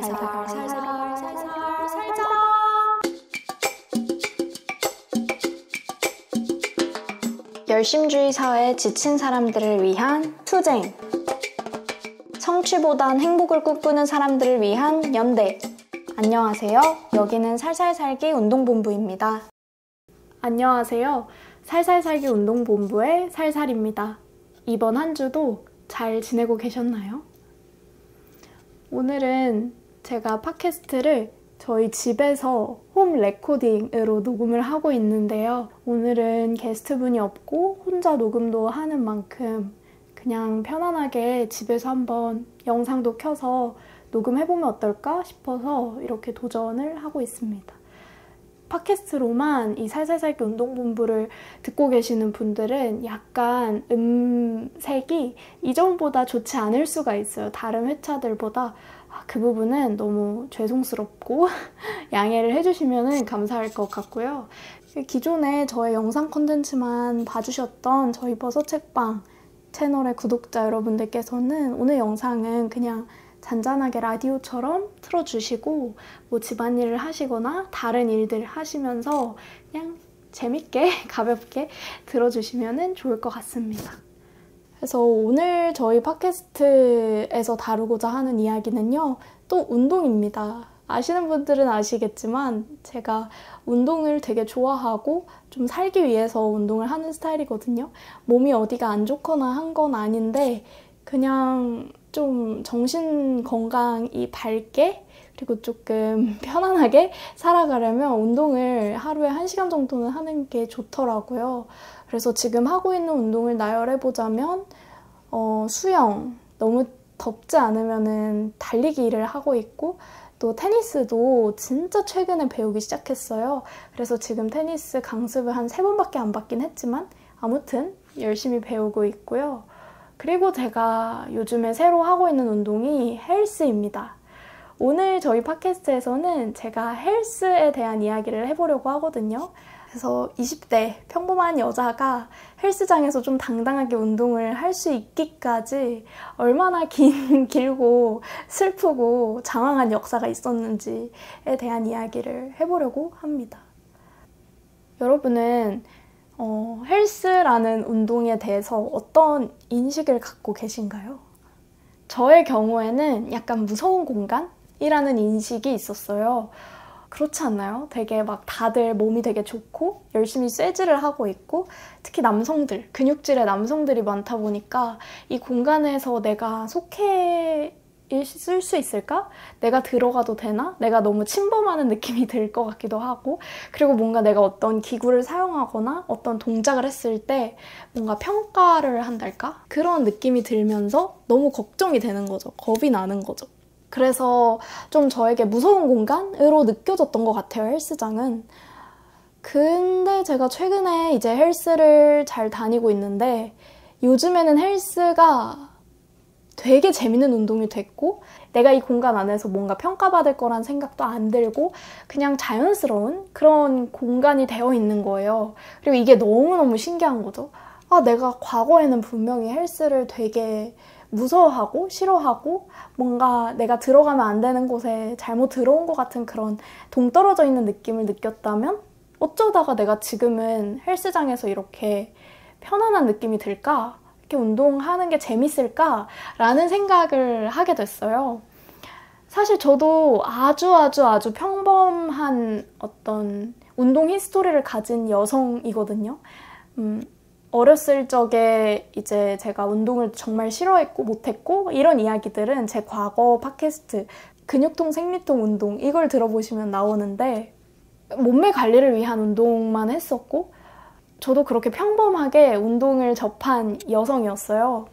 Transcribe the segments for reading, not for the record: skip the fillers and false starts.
살살 살자. 열심주의 사회에 지친 사람들을 위한 투쟁. 성취보단 행복을 꿈꾸는 사람들을 위한 연대. 안녕하세요. 여기는 살살 살기 운동본부입니다. 안녕하세요. 살살 살기 운동본부의 살살입니다. 이번 한 주도 잘 지내고 계셨나요? 오늘은 제가 팟캐스트를 저희 집에서 홈 레코딩으로 녹음을 하고 있는데요. 오늘은 게스트분이 없고 혼자 녹음도 하는 만큼 그냥 편안하게 집에서 한번 영상도 켜서 녹음해보면 어떨까 싶어서 이렇게 도전을 하고 있습니다. 팟캐스트로만 이 살살살기 운동본부를 듣고 계시는 분들은 약간 음색이 이전보다 좋지 않을 수가 있어요. 다른 회차들보다. 그 부분은 너무 죄송스럽고 양해를 해주시면 감사할 것 같고요. 기존에 저의 영상 콘텐츠만 봐주셨던 저희 버섯책방 채널의 구독자 여러분들께서는 오늘 영상은 그냥 잔잔하게 라디오처럼 틀어주시고 뭐 집안일을 하시거나 다른 일들 하시면서 그냥 재밌게 가볍게 들어주시면 좋을 것 같습니다. 그래서 오늘 저희 팟캐스트에서 다루고자 하는 이야기는요, 또 운동입니다. 아시는 분들은 아시겠지만 제가 운동을 되게 좋아하고 좀 살기 위해서 운동을 하는 스타일이거든요. 몸이 어디가 안 좋거나 한 건 아닌데 그냥 좀 정신 건강이 밝게 그리고 조금 편안하게 살아가려면 운동을 하루에 1시간 정도는 하는 게 좋더라고요. 그래서 지금 하고 있는 운동을 나열해보자면 수영, 너무 덥지 않으면은 달리기를 하고 있고 또 테니스도 진짜 최근에 배우기 시작했어요. 그래서 지금 테니스 강습을 한 3번밖에 안 받긴 했지만 아무튼 열심히 배우고 있고요. 그리고 제가 요즘에 새로 하고 있는 운동이 헬스입니다. 오늘 저희 팟캐스트에서는 제가 헬스에 대한 이야기를 해보려고 하거든요. 그래서 20대 평범한 여자가 헬스장에서 좀 당당하게 운동을 할 수 있기까지 얼마나 길고 슬프고 장황한 역사가 있었는지에 대한 이야기를 해보려고 합니다. 여러분은 헬스라는 운동에 대해서 어떤 인식을 갖고 계신가요? 저의 경우에는 약간 무서운 공간이라는 인식이 있었어요. 그렇지 않나요? 되게 막 다들 몸이 되게 좋고 열심히 쇠질을 하고 있고 특히 남성들, 근육질의 남성들이 많다 보니까 이 공간에서 내가 속해 있을 수 있을까? 내가 들어가도 되나? 내가 너무 침범하는 느낌이 들 것 같기도 하고 그리고 뭔가 내가 어떤 기구를 사용하거나 어떤 동작을 했을 때 뭔가 평가를 한달까? 그런 느낌이 들면서 너무 걱정이 되는 거죠. 겁이 나는 거죠. 그래서 좀 저에게 무서운 공간으로 느껴졌던 것 같아요, 헬스장은. 근데 제가 최근에 이제 헬스를 잘 다니고 있는데 요즘에는 헬스가 되게 재밌는 운동이 됐고 내가 이 공간 안에서 뭔가 평가받을 거란 생각도 안 들고 그냥 자연스러운 그런 공간이 되어 있는 거예요. 그리고 이게 너무너무 신기한 거죠. 내가 과거에는 분명히 헬스를 되게 무서워하고 싫어하고 뭔가 내가 들어가면 안 되는 곳에 잘못 들어온 것 같은 그런 동떨어져 있는 느낌을 느꼈다면 어쩌다가 내가 지금은 헬스장에서 이렇게 편안한 느낌이 들까? 이렇게 운동하는 게 재밌을까? 라는 생각을 하게 됐어요. 사실 저도 아주 평범한 어떤 운동 히스토리를 가진 여성이거든요. 어렸을 적에 이제 제가 운동을 정말 싫어했고 못했고 이런 이야기들은 제 과거 팟캐스트 근육통 생리통 운동 이걸 들어보시면 나오는데 몸매 관리를 위한 운동만 했었고 저도 그렇게 평범하게 운동을 접한 여성이었어요.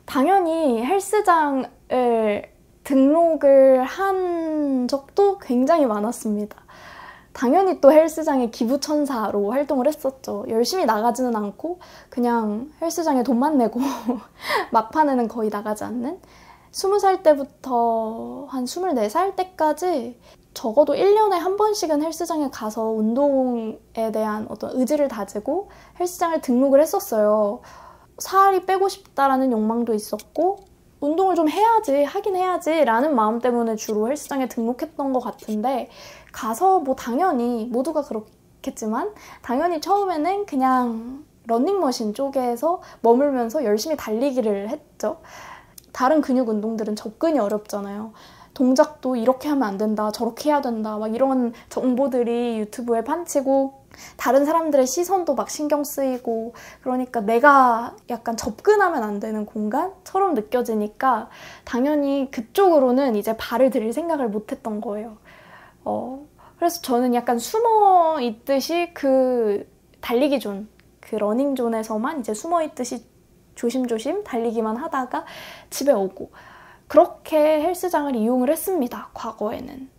당연히 헬스장을 등록을 한 적도 굉장히 많았습니다. 당연히 또 헬스장의 기부천사로 활동을 했었죠. 열심히 나가지는 않고 그냥 헬스장에 돈만 내고 막판에는 거의 나가지 않는 20살 때부터 한 24살 때까지 적어도 1년에 한 번씩은 헬스장에 가서 운동에 대한 어떤 의지를 다지고 헬스장을 등록을 했었어요. 살이 빼고 싶다라는 욕망도 있었고 운동을 좀 해야지, 하긴 해야지 라는 마음 때문에 주로 헬스장에 등록했던 것 같은데 가서 뭐 당연히 모두가 그렇겠지만 당연히 처음에는 그냥 러닝머신 쪽에서 머물면서 열심히 달리기를 했죠. 다른 근육 운동들은 접근이 어렵잖아요. 동작도 이렇게 하면 안 된다, 저렇게 해야 된다, 막 이런 정보들이 유튜브에 판치고 다른 사람들의 시선도 막 신경 쓰이고 그러니까 내가 약간 접근하면 안 되는 공간처럼 느껴지니까 당연히 그쪽으로는 이제 발을 들일 생각을 못 했던 거예요. 그래서 저는 약간 숨어 있듯이 그 달리기 존, 그 러닝 존에서만 이제 숨어 있듯이 조심조심 달리기만 하다가 집에 오고 그렇게 헬스장을 이용을 했습니다. 과거에는.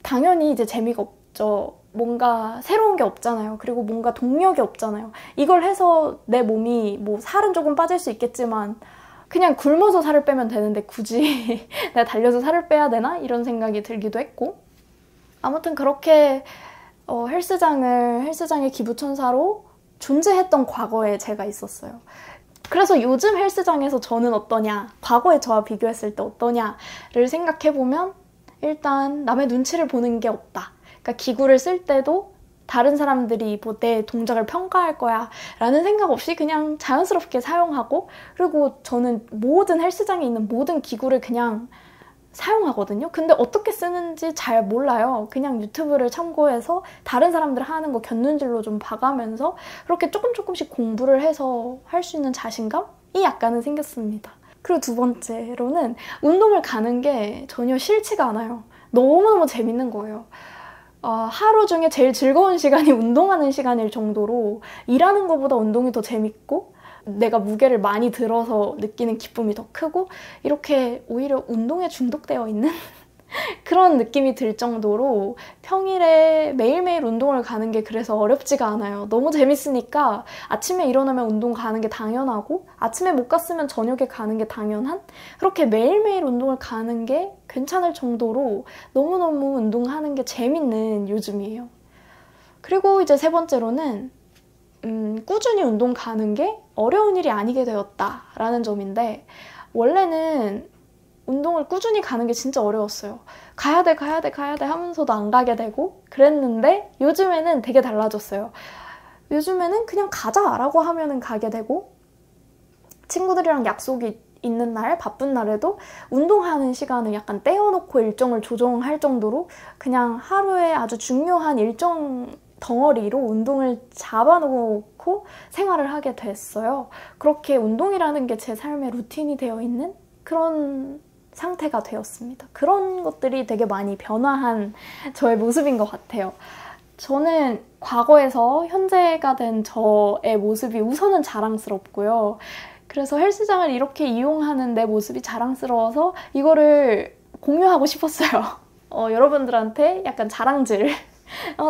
당연히 이제 재미가 없죠. 뭔가 새로운 게 없잖아요. 그리고 뭔가 동력이 없잖아요. 이걸 해서 내 몸이 뭐 살은 조금 빠질 수 있겠지만 그냥 굶어서 살을 빼면 되는데 굳이 내가 달려서 살을 빼야 되나? 이런 생각이 들기도 했고 아무튼 그렇게 헬스장의 기부천사로 존재했던 과거에 제가 있었어요. 그래서 요즘 헬스장에서 저는 어떠냐, 과거의 저와 비교했을 때 어떠냐를 생각해보면 일단 남의 눈치를 보는 게 없다. 그러니까 기구를 쓸 때도 다른 사람들이 뭐 내 동작을 평가할 거야 라는 생각 없이 그냥 자연스럽게 사용하고 그리고 저는 모든 헬스장에 있는 모든 기구를 그냥 사용하거든요. 근데 어떻게 쓰는지 잘 몰라요. 그냥 유튜브를 참고해서 다른 사람들 하는 거 곁눈질로 좀 봐가면서 그렇게 조금씩 공부를 해서 할 수 있는 자신감이 약간은 생겼습니다. 그리고 두 번째로는 운동을 가는 게 전혀 싫지가 않아요. 너무너무 재밌는 거예요. 하루 중에 제일 즐거운 시간이 운동하는 시간일 정도로 일하는 것보다 운동이 더 재밌고 내가 무게를 많이 들어서 느끼는 기쁨이 더 크고 이렇게 오히려 운동에 중독되어 있는 그런 느낌이 들 정도로 평일에 매일매일 운동을 가는 게 그래서 어렵지가 않아요. 너무 재밌으니까 아침에 일어나면 운동 가는 게 당연하고 아침에 못 갔으면 저녁에 가는 게 당연한 그렇게 매일매일 운동을 가는 게 괜찮을 정도로 너무너무 운동하는 게 재밌는 요즘이에요. 그리고 이제 세 번째로는 꾸준히 운동 가는 게 어려운 일이 아니게 되었다라는 점인데 원래는 운동을 꾸준히 가는 게 진짜 어려웠어요. 가야 돼 하면서도 안 가게 되고 그랬는데 요즘에는 되게 달라졌어요. 요즘에는 그냥 가자라고 하면은 가게 되고 친구들이랑 약속이 있는 날, 바쁜 날에도 운동하는 시간을 약간 떼어놓고 일정을 조정할 정도로 그냥 하루에 아주 중요한 일정 덩어리로 운동을 잡아놓고 생활을 하게 됐어요. 그렇게 운동이라는 게 제 삶의 루틴이 되어 있는 그런 상태가 되었습니다. 그런 것들이 되게 많이 변화한 저의 모습인 것 같아요. 저는 과거에서 현재가 된 저의 모습이 우선은 자랑스럽고요. 그래서 헬스장을 이렇게 이용하는 내 모습이 자랑스러워서 이거를 공유하고 싶었어요. 여러분들한테 약간 자랑질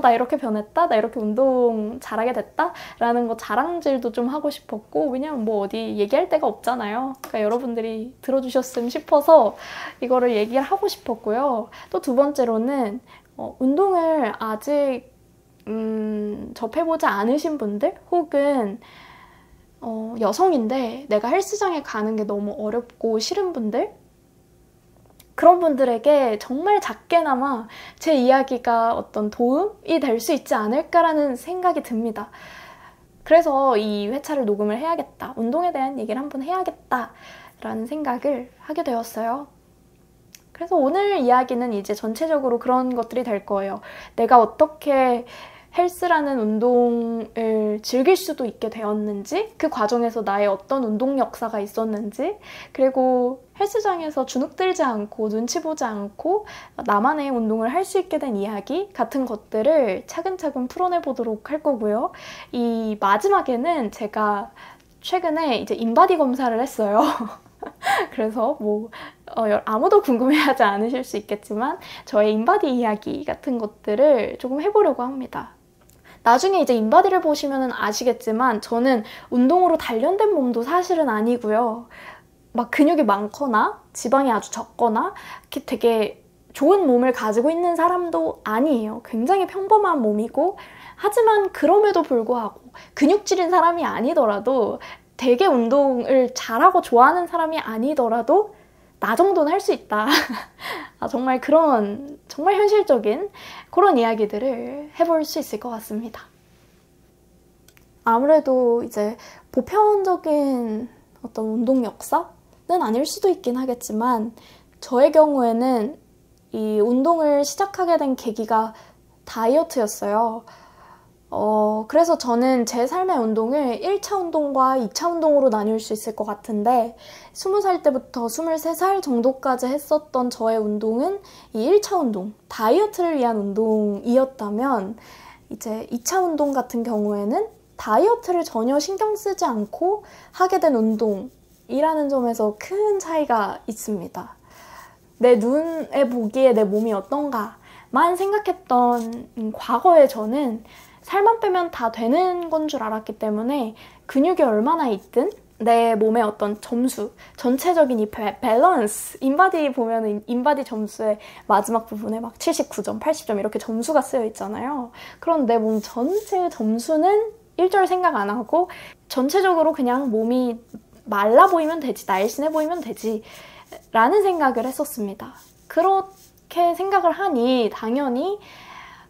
나 이렇게 변했다, 나 이렇게 운동 잘하게 됐다 라는 거 자랑질도 좀 하고 싶었고 왜냐면 뭐 어디 얘기할 데가 없잖아요. 그러니까 여러분들이 들어주셨으면 싶어서 이거를 얘기를 하고 싶었고요. 또 두 번째로는 운동을 아직 접해보지 않으신 분들 혹은 여성인데 내가 헬스장에 가는 게 너무 어렵고 싫은 분들 그런 분들에게 정말 작게나마 제 이야기가 어떤 도움이 될 수 있지 않을까라는 생각이 듭니다. 그래서 이 회차를 녹음을 해야겠다. 운동에 대한 얘기를 한번 해야겠다라는 생각을 하게 되었어요. 그래서 오늘 이야기는 이제 전체적으로 그런 것들이 될 거예요. 내가 어떻게 헬스라는 운동을 즐길 수도 있게 되었는지, 그 과정에서 나의 어떤 운동 역사가 있었는지, 그리고 헬스장에서 주눅 들지 않고 눈치 보지 않고 나만의 운동을 할 수 있게 된 이야기 같은 것들을 차근차근 풀어내보도록 할 거고요. 이 마지막에는 제가 최근에 이제 인바디 검사를 했어요. 그래서 뭐 아무도 궁금해하지 않으실 수 있겠지만 저의 인바디 이야기 같은 것들을 조금 해보려고 합니다. 나중에 이제 인바디를 보시면 아시겠지만 저는 운동으로 단련된 몸도 사실은 아니고요. 막 근육이 많거나 지방이 아주 적거나 이렇게 되게 좋은 몸을 가지고 있는 사람도 아니에요. 굉장히 평범한 몸이고 하지만 그럼에도 불구하고 근육질인 사람이 아니더라도 되게 운동을 잘하고 좋아하는 사람이 아니더라도 나 정도는 할 수 있다. 정말 정말 현실적인 그런 이야기들을 해볼 수 있을 것 같습니다. 아무래도 이제 보편적인 어떤 운동 역사는 아닐 수도 있긴 하겠지만 저의 경우에는 이 운동을 시작하게 된 계기가 다이어트였어요. 그래서 저는 제 삶의 운동을 1차 운동과 2차 운동으로 나눌 수 있을 것 같은데 20살 때부터 23살 정도까지 했었던 저의 운동은 이 1차 운동, 다이어트를 위한 운동이었다면 이제 2차 운동 같은 경우에는 다이어트를 전혀 신경 쓰지 않고 하게 된 운동이라는 점에서 큰 차이가 있습니다. 내 눈에 보기에 내 몸이 어떤가만 생각했던 과거의 저는 살만 빼면 다 되는 건 줄 알았기 때문에 근육이 얼마나 있든 내 몸의 어떤 점수, 전체적인 이 밸런스, 인바디 보면은 인바디 점수의 마지막 부분에 막 79점, 80점 이렇게 점수가 쓰여 있잖아요. 그런 내 몸 전체 점수는 일절 생각 안 하고 전체적으로 그냥 몸이 말라 보이면 되지, 날씬해 보이면 되지 라는 생각을 했었습니다. 그렇게 생각을 하니 당연히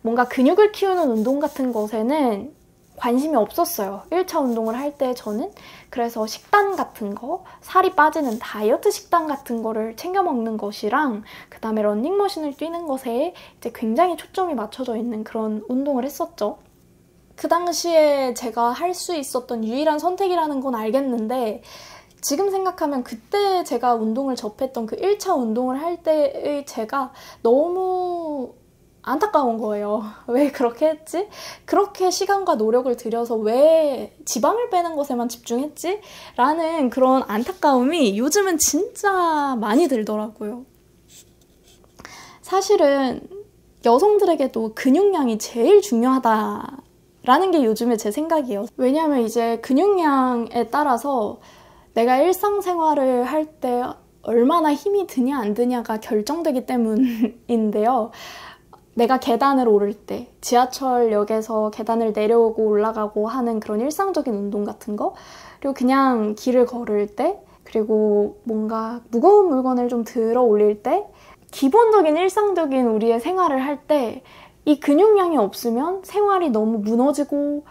뭔가 근육을 키우는 운동 같은 것에는 관심이 없었어요. 1차 운동을 할 때 저는. 그래서 식단 같은 거, 살이 빠지는 다이어트 식단 같은 거를 챙겨 먹는 것이랑 그 다음에 러닝머신을 뛰는 것에 이제 굉장히 초점이 맞춰져 있는 그런 운동을 했었죠. 그 당시에 제가 할 수 있었던 유일한 선택이라는 건 알겠는데 지금 생각하면 그때 제가 운동을 접했던 그 1차 운동을 할 때의 제가 너무 안타까운 거예요. 왜 그렇게 했지? 그렇게 시간과 노력을 들여서 왜 지방을 빼는 것에만 집중했지? 라는 그런 안타까움이 요즘은 진짜 많이 들더라고요. 사실은 여성들에게도 근육량이 제일 중요하다라는 게 요즘에 제 생각이에요. 왜냐하면 이제 근육량에 따라서 내가 일상생활을 할 때 얼마나 힘이 드냐 안 드냐가 결정되기 때문인데요. 내가 계단을 오를 때, 지하철역에서 계단을 내려오고 올라가고 하는 그런 일상적인 운동 같은 거, 그리고 그냥 길을 걸을 때, 그리고 뭔가 무거운 물건을 좀 들어 올릴 때, 기본적인 일상적인 우리의 생활을 할 때 이 근육량이 없으면 생활이 너무 무너지고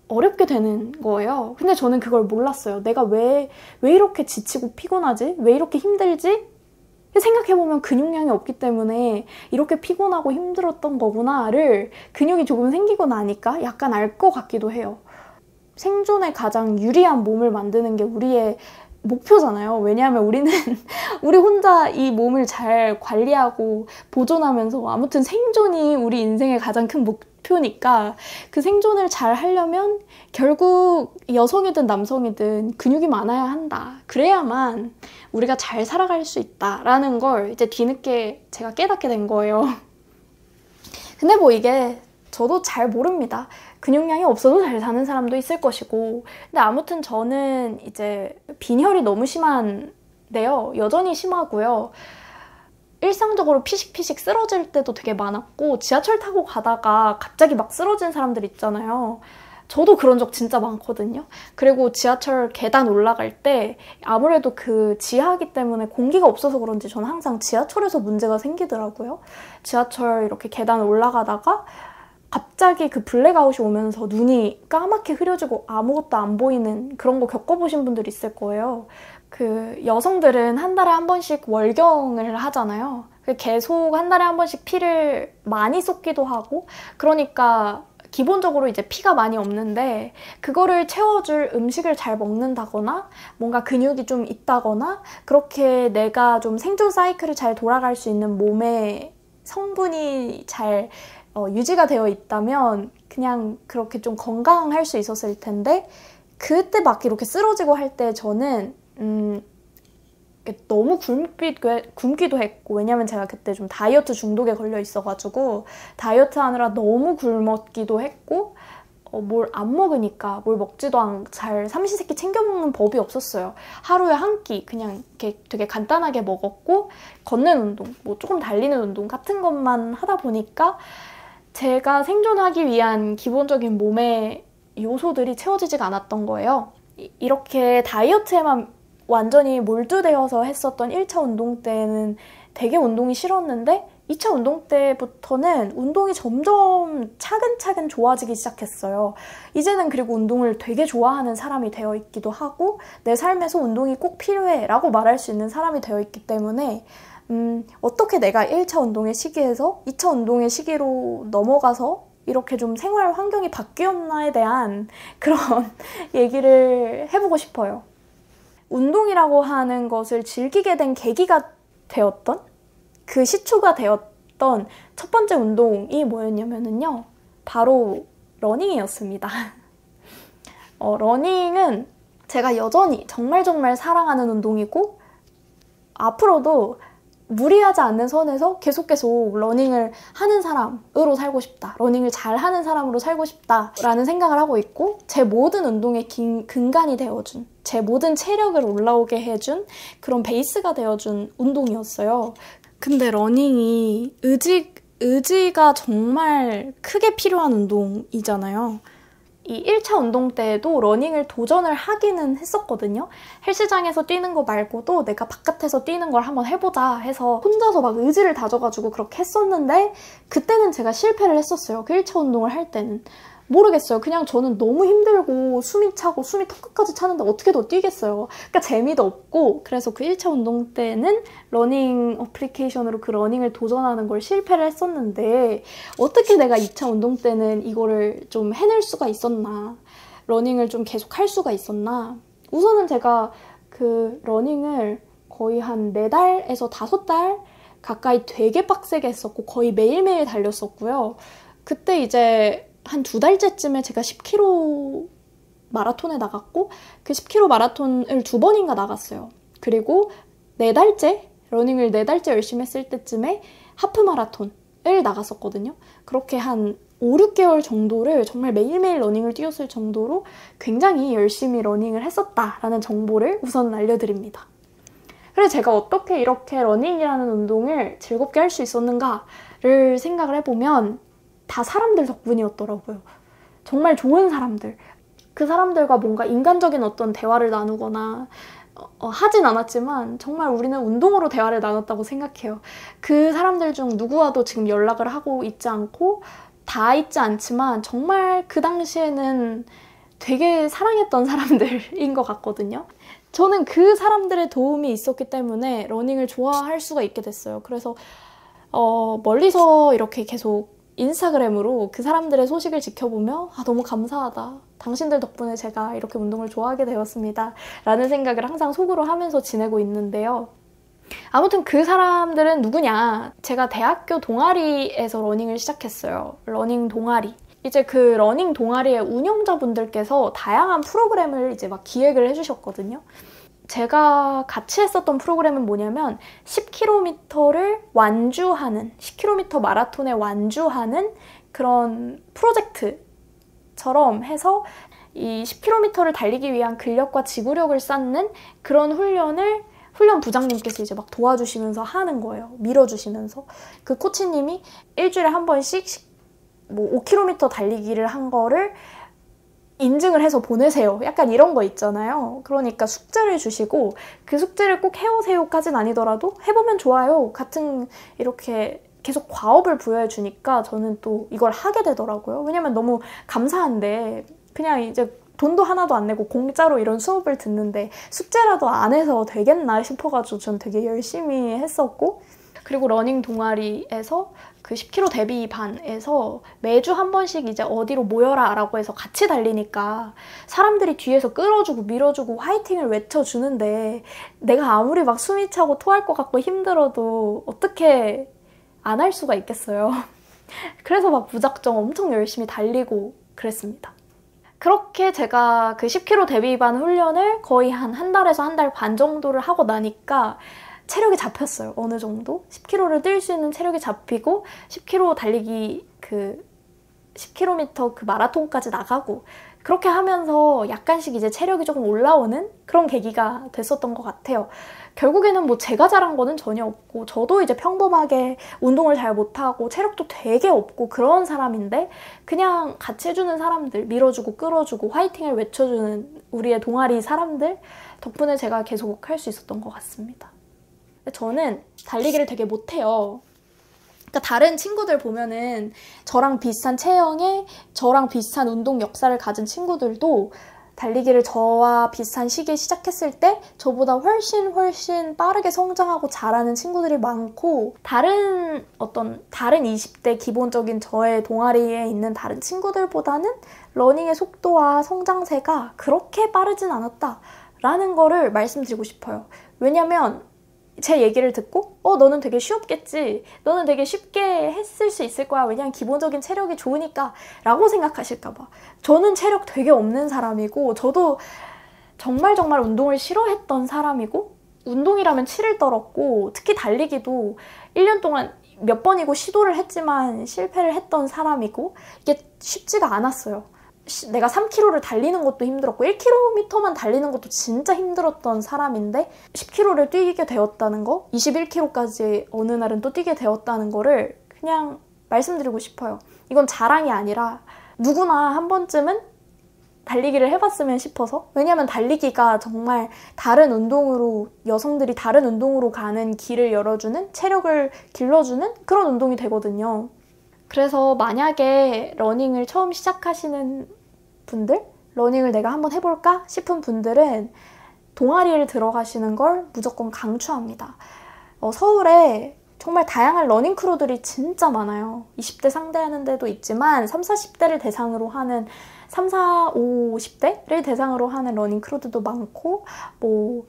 어렵게 되는 거예요. 근데 저는 그걸 몰랐어요. 내가 왜 이렇게 지치고 피곤하지? 왜 이렇게 힘들지? 생각해보면 근육량이 없기 때문에 이렇게 피곤하고 힘들었던 거구나를 근육이 조금 생기고 나니까 약간 알 것 같기도 해요. 생존에 가장 유리한 몸을 만드는 게 우리의 목표잖아요. 왜냐하면 우리는 우리 혼자 이 몸을 잘 관리하고 보존하면서 아무튼 생존이 우리 인생의 가장 큰 목표니까 그 생존을 잘 하려면 결국 여성이든 남성이든 근육이 많아야 한다. 그래야만 우리가 잘 살아갈 수 있다라는 걸 이제 뒤늦게 제가 깨닫게 된 거예요. 근데 뭐 이게 저도 잘 모릅니다. 근육량이 없어도 잘 사는 사람도 있을 것이고. 근데 아무튼 저는 이제 빈혈이 너무 심한데요. 여전히 심하고요. 일상적으로 피식피식 쓰러질 때도 되게 많았고 지하철 타고 가다가 갑자기 막 쓰러진 사람들 있잖아요. 저도 그런 적 진짜 많거든요. 그리고 지하철 계단 올라갈 때 아무래도 그 지하기 때문에 공기가 없어서 그런지 저는 항상 지하철에서 문제가 생기더라고요. 지하철 이렇게 계단 올라가다가 갑자기 그 블랙아웃이 오면서 눈이 까맣게 흐려지고 아무것도 안 보이는 그런 거 겪어보신 분들 있을 거예요. 그 여성들은 한 달에 한 번씩 월경을 하잖아요. 계속 한 달에 한 번씩 피를 많이 쏟기도 하고 그러니까 기본적으로 이제 피가 많이 없는데 그거를 채워줄 음식을 잘 먹는다거나 뭔가 근육이 좀 있다거나 그렇게 내가 좀 생존 사이클을 잘 돌아갈 수 있는 몸의 성분이 잘 유지가 되어 있다면 그냥 그렇게 좀 건강할 수 있었을 텐데 그때 막 이렇게 쓰러지고 할 때 저는 너무 굶기도 했고 왜냐면 제가 그때 좀 다이어트 중독에 걸려 있어가지고 다이어트 하느라 너무 굶었기도 했고 뭘 안 먹으니까 뭘 먹지도 잘 삼시세끼 챙겨 먹는 법이 없었어요. 하루에 한 끼 그냥 이렇게 되게 간단하게 먹었고 걷는 운동, 뭐 조금 달리는 운동 같은 것만 하다 보니까 제가 생존하기 위한 기본적인 몸의 요소들이 채워지지가 않았던 거예요. 이렇게 다이어트에만 완전히 몰두되어서 했었던 1차 운동 때는 되게 운동이 싫었는데 2차 운동 때부터는 운동이 점점 차근차근 좋아지기 시작했어요. 이제는 그리고 운동을 되게 좋아하는 사람이 되어 있기도 하고 내 삶에서 운동이 꼭 필요해 라고 말할 수 있는 사람이 되어 있기 때문에 어떻게 내가 1차 운동의 시기에서 2차 운동의 시기로 넘어가서 이렇게 좀 생활 환경이 바뀌었나에 대한 그런 얘기를 해보고 싶어요. 운동이라고 하는 것을 즐기게 된 계기가 되었던 그 시초가 되었던 첫 번째 운동이 뭐였냐면요. 바로 러닝이었습니다. 러닝은 제가 여전히 정말 사랑하는 운동이고 앞으로도 무리하지 않는 선에서 계속 러닝을 하는 사람으로 살고 싶다. 러닝을 잘하는 사람으로 살고 싶다라는 생각을 하고 있고 제 모든 운동의 근간이 되어준, 제 모든 체력을 올라오게 해준 그런 베이스가 되어준 운동이었어요. 근데 러닝이 의지가 정말 크게 필요한 운동이잖아요. 이 1차 운동 때에도 러닝을 도전을 하기는 했었거든요. 헬스장에서 뛰는 거 말고도 내가 바깥에서 뛰는 걸 한번 해보자 해서 혼자서 막 의지를 다져가지고 그렇게 했었는데 그때는 제가 실패를 했었어요. 그 1차 운동을 할 때는. 모르겠어요. 그냥 저는 너무 힘들고 숨이 차고 숨이 턱끝까지 차는데 어떻게 더 뛰겠어요. 그러니까 재미도 없고 그래서 그 1차 운동 때는 러닝 어플리케이션으로 그 러닝을 도전하는 걸 실패를 했었는데 어떻게 내가 2차 운동 때는 이거를 좀 해낼 수가 있었나. 러닝을 좀 계속 할 수가 있었나. 우선은 제가 그 러닝을 거의 한 4달에서 5달 가까이 되게 빡세게 했었고 거의 매일매일 달렸었고요. 그때 이제 한 2달째쯤에 제가 10km 마라톤에 나갔고 그 10km 마라톤을 2번인가 나갔어요. 그리고 4달째, 러닝을 4달째 열심히 했을 때쯤에 하프 마라톤을 나갔었거든요. 그렇게 한 5, 6개월 정도를 정말 매일매일 러닝을 뛰었을 정도로 굉장히 열심히 러닝을 했었다라는 정보를 우선 알려드립니다. 그래서 제가 어떻게 이렇게 러닝이라는 운동을 즐겁게 할 수 있었는가를 생각을 해보면 다 사람들 덕분이었더라고요. 정말 좋은 사람들. 그 사람들과 뭔가 인간적인 어떤 대화를 나누거나 하진 않았지만 정말 우리는 운동으로 대화를 나눴다고 생각해요. 그 사람들 중 누구와도 지금 연락을 하고 있지 않고 다 있지 않지만 정말 그 당시에는 되게 사랑했던 사람들인 것 같거든요. 저는 그 사람들의 도움이 있었기 때문에 러닝을 좋아할 수가 있게 됐어요. 그래서 멀리서 이렇게 계속 인스타그램으로 그 사람들의 소식을 지켜보며 너무 감사하다. 당신들 덕분에 제가 이렇게 운동을 좋아하게 되었습니다. 라는 생각을 항상 속으로 하면서 지내고 있는데요. 아무튼 그 사람들은 누구냐? 제가 대학교 동아리에서 러닝을 시작했어요. 러닝 동아리. 이제 그 러닝 동아리의 운영자분들께서 다양한 프로그램을 이제 막 기획을 해주셨거든요. 제가 같이 했었던 프로그램은 뭐냐면 10km를 완주하는, 10km 마라톤에 완주하는 그런 프로젝트처럼 해서 이 10km를 달리기 위한 근력과 지구력을 쌓는 그런 훈련을 훈련 부장님께서 이제 막 도와주시면서 하는 거예요. 밀어주시면서. 그 코치님이 일주일에 한 번씩 뭐 5km 달리기를 한 거를 인증을 해서 보내세요. 약간 이런 거 있잖아요. 그러니까 숙제를 주시고 그 숙제를 꼭 해오세요까지는 아니더라도 해보면 좋아요. 같은 이렇게 계속 과업을 부여해 주니까 저는 또 이걸 하게 되더라고요. 왜냐면 너무 감사한데 그냥 이제 돈도 하나도 안 내고 공짜로 이런 수업을 듣는데 숙제라도 안 해서 되겠나 싶어가지고 전 되게 열심히 했었고 그리고 러닝 동아리에서 그 10km 대비반에서 매주 한 번씩 이제 어디로 모여라 라고 해서 같이 달리니까 사람들이 뒤에서 끌어주고 밀어주고 화이팅을 외쳐주는데 내가 아무리 막 숨이 차고 토할 것 같고 힘들어도 어떻게 안 할 수가 있겠어요. 그래서 막 무작정 엄청 열심히 달리고 그랬습니다. 그렇게 제가 그 10km 대비반 훈련을 거의 한 달에서 한 달 반 정도를 하고 나니까 체력이 잡혔어요. 어느 정도. 10km를 뛸 수 있는 체력이 잡히고 10km 달리기 그 10km 그 마라톤까지 나가고 그렇게 하면서 약간씩 이제 체력이 조금 올라오는 그런 계기가 됐었던 것 같아요. 결국에는 뭐 제가 잘한 거는 전혀 없고 저도 이제 평범하게 운동을 잘 못하고 체력도 되게 없고 그런 사람인데 그냥 같이 해주는 사람들, 밀어주고 끌어주고 화이팅을 외쳐주는 우리의 동아리 사람들 덕분에 제가 계속 할 수 있었던 것 같습니다. 저는 달리기를 되게 못해요. 그러니까 다른 친구들 보면은 저랑 비슷한 체형에 저랑 비슷한 운동 역사를 가진 친구들도 달리기를 저와 비슷한 시기에 시작했을 때 저보다 훨씬 빠르게 성장하고 잘하는 친구들이 많고 다른 20대 기본적인 저의 동아리에 있는 다른 친구들보다는 러닝의 속도와 성장세가 그렇게 빠르진 않았다라는 거를 말씀드리고 싶어요. 왜냐면 제 얘기를 듣고 너는 되게 쉬웠겠지. 너는 되게 쉽게 했을 수 있을 거야. 왜냐면 기본적인 체력이 좋으니까 라고 생각하실까 봐. 저는 체력 되게 없는 사람이고 저도 정말 운동을 싫어했던 사람이고 운동이라면 치를 떨었고 특히 달리기도 1년 동안 몇 번이고 시도를 했지만 실패를 했던 사람이고 이게 쉽지가 않았어요. 내가 3km를 달리는 것도 힘들었고 1km만 달리는 것도 진짜 힘들었던 사람인데 10km를 뛰게 되었다는 거, 21km까지 어느 날은 또 뛰게 되었다는 거를 그냥 말씀드리고 싶어요. 이건 자랑이 아니라 누구나 한 번쯤은 달리기를 해봤으면 싶어서. 왜냐면 달리기가 정말 다른 운동으로, 여성들이 다른 운동으로 가는 길을 열어주는, 체력을 길러주는 그런 운동이 되거든요. 그래서 만약에 러닝을 처음 시작하시는 분들, 러닝을 내가 한번 해볼까 싶은 분들은 동아리를 들어가시는 걸 무조건 강추합니다. 서울에 정말 다양한 러닝 크루들이 진짜 많아요. 20대 상대하는 데도 있지만 30, 40대를 대상으로 하는 3, 4, 5, 50대를 대상으로 하는 러닝 크루들도 많고 뭐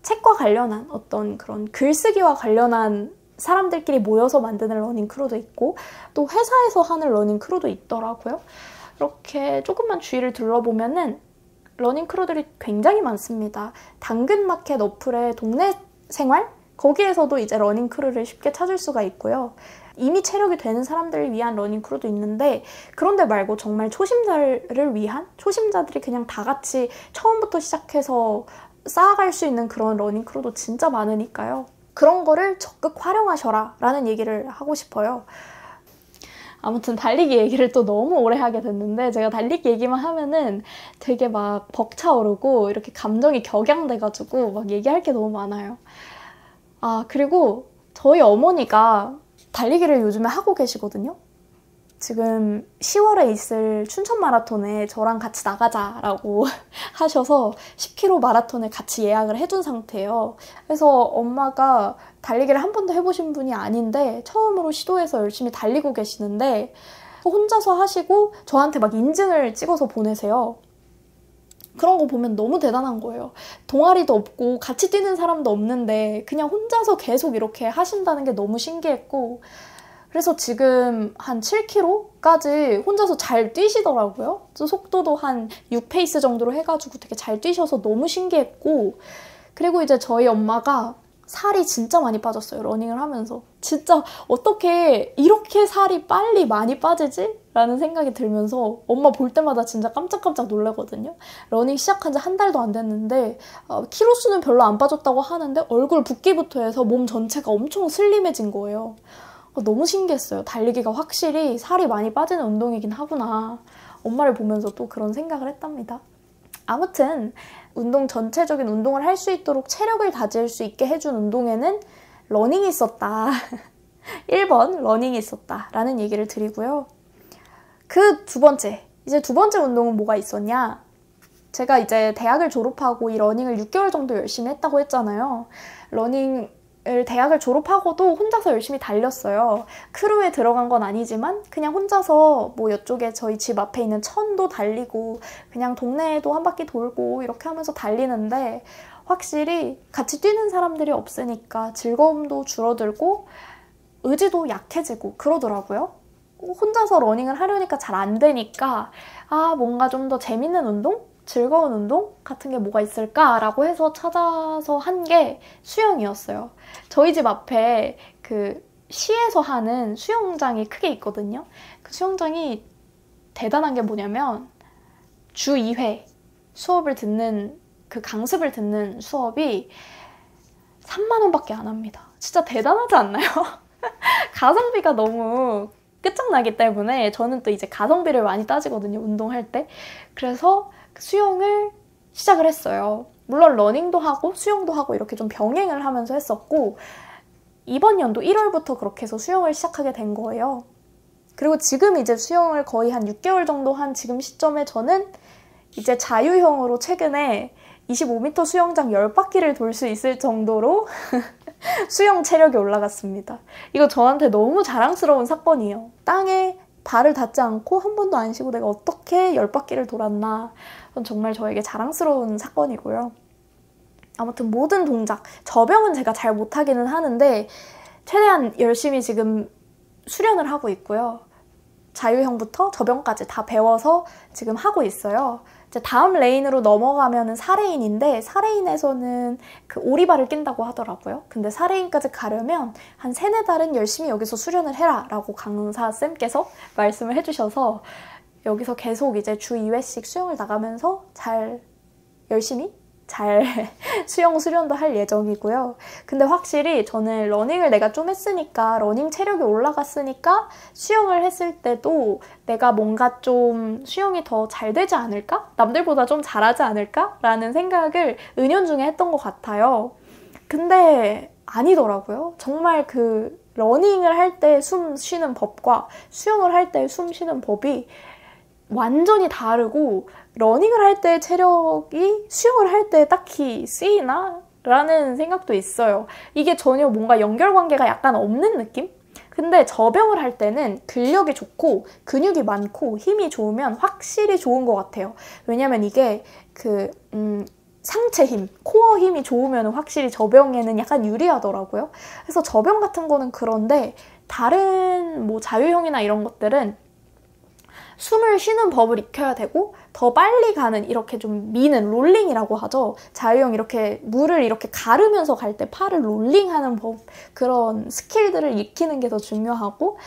책과 관련한 어떤 그런 글쓰기와 관련한 사람들끼리 모여서 만드는 러닝 크루도 있고 또 회사에서 하는 러닝 크루도 있더라고요. 이렇게 조금만 주위를 둘러보면은 러닝 크루들이 굉장히 많습니다. 당근마켓 어플의 동네 생활? 거기에서도 이제 러닝 크루를 쉽게 찾을 수가 있고요. 이미 체력이 되는 사람들을 위한 러닝 크루도 있는데 그런데 말고 정말 초심자를 위한 초심자들이 그냥 다 같이 처음부터 시작해서 쌓아갈 수 있는 그런 러닝 크루도 진짜 많으니까요. 그런 거를 적극 활용하셔라 라는 얘기를 하고 싶어요. 아무튼 달리기 얘기를 또 너무 오래 하게 됐는데 제가 달리기 얘기만 하면은 되게 막 벅차오르고 이렇게 감정이 격양돼가지고 막 얘기할 게 너무 많아요. 그리고 저희 어머니가 달리기를 요즘에 하고 계시거든요. 지금 10월에 있을 춘천 마라톤에 저랑 같이 나가자라고 하셔서 10km 마라톤을 같이 예약을 해둔 상태예요. 그래서 엄마가 달리기를 한 번도 해보신 분이 아닌데 처음으로 시도해서 열심히 달리고 계시는데 혼자서 하시고 저한테 막 인증을 찍어서 보내세요. 그런 거 보면 너무 대단한 거예요. 동아리도 없고 같이 뛰는 사람도 없는데 그냥 혼자서 계속 이렇게 하신다는 게 너무 신기했고 그래서 지금 한 7km까지 혼자서 잘 뛰시더라고요. 속도도 한 6페이스 정도로 해가지고 되게 잘 뛰셔서 너무 신기했고 그리고 이제 저희 엄마가 살이 진짜 많이 빠졌어요. 러닝을 하면서. 진짜 어떻게 이렇게 살이 빨리 많이 빠지지? 라는 생각이 들면서 엄마 볼 때마다 진짜 깜짝깜짝 놀라거든요. 러닝 시작한 지 한 달도 안 됐는데 키로수는 별로 안 빠졌다고 하는데 얼굴 붓기부터 해서 몸 전체가 엄청 슬림해진 거예요. 너무 신기했어요. 달리기가 확실히 살이 많이 빠지는 운동이긴 하구나. 엄마를 보면서 또 그런 생각을 했답니다. 아무튼 전체적인 운동을 할 수 있도록 체력을 다질 수 있게 해준 운동에는 러닝이 있었다. 1번 러닝이 있었다 라는 얘기를 드리고요. 그 두 번째 운동은 뭐가 있었냐? 제가 이제 대학을 졸업하고 이 러닝을 6개월 정도 열심히 했다고 했잖아요. 대학을 졸업하고도 혼자서 열심히 달렸어요. 크루에 들어간 건 아니지만 그냥 혼자서 뭐 이쪽에 저희 집 앞에 있는 천도 달리고 그냥 동네에도 한 바퀴 돌고 이렇게 하면서 달리는데 확실히 같이 뛰는 사람들이 없으니까 즐거움도 줄어들고 의지도 약해지고 그러더라고요. 혼자서 러닝을 하려니까 잘 안 되니까 뭔가 좀 더 재밌는 운동? 즐거운 운동 같은 게 뭐가 있을까라고 해서 찾아서 한 게 수영이었어요. 저희 집 앞에 그 시에서 하는 수영장이 크게 있거든요. 그 수영장이 대단한 게 뭐냐면 주 2회 수업을 듣는 그 강습을 듣는 수업이 3만 원밖에 안 합니다. 진짜 대단하지 않나요? 가성비가 너무 끝장나기 때문에 저는 또 이제 가성비를 많이 따지거든요, 운동할 때. 그래서 수영을 시작을 했어요. 물론 러닝도 하고 수영도 하고 이렇게 좀 병행을 하면서 했었고, 이번 연도 1월부터 그렇게 해서 수영을 시작하게 된 거예요. 그리고 지금 이제 수영을 거의 한 6개월 정도 한 지금 시점에 저는 이제 자유형으로 최근에 25m 수영장 10바퀴를 돌 수 있을 정도로 수영 체력이 올라갔습니다. 이거 저한테 너무 자랑스러운 사건이에요. 땅에 발을 닿지 않고 한 번도 안 쉬고 내가 어떻게 10바퀴를 돌았나. 그건 정말 저에게 자랑스러운 사건이고요. 아무튼 모든 동작, 저병은 제가 잘 못하기는 하는데 최대한 열심히 지금 수련을 하고 있고요. 자유형부터 저병까지 다 배워서 지금 하고 있어요. 이제 다음 레인으로 넘어가면은 4레인인데 4레인에서는 그 오리발을 낀다고 하더라고요. 근데 4레인까지 가려면 한 3-4달은 열심히 여기서 수련을 해라 라고 강사쌤께서 말씀을 해주셔서 여기서 계속 이제 주 2회씩 수영을 나가면서 열심히 잘 수영 수련도 할 예정이고요. 근데 확실히 저는 러닝을 내가 좀 했으니까, 러닝 체력이 올라갔으니까 수영을 했을 때도 내가 뭔가 좀 수영이 더 잘 되지 않을까? 남들보다 좀 잘하지 않을까? 라는 생각을 은연중에 했던 것 같아요. 근데 아니더라고요. 정말 그 러닝을 할 때 숨 쉬는 법과 수영을 할 때 숨 쉬는 법이 완전히 다르고, 러닝을 할 때 체력이 수영을 할 때 딱히 쓰이나? 라는 생각도 있어요. 이게 전혀 뭔가 연결관계가 약간 없는 느낌? 근데 저병을 할 때는 근력이 좋고 근육이 많고 힘이 좋으면 확실히 좋은 것 같아요. 왜냐면 이게 상체 힘, 코어 힘이 좋으면 확실히 저병에는 약간 유리하더라고요. 그래서 저병 같은 거는 그런데 다른 뭐 자유형이나 이런 것들은 숨을 쉬는 법을 익혀야 되고 더 빨리 가는, 이렇게 좀 미는 롤링이라고 하죠. 자유형 이렇게 물을 이렇게 가르면서 갈 때 팔을 롤링하는 법, 그런 스킬들을 익히는 게 더 중요하고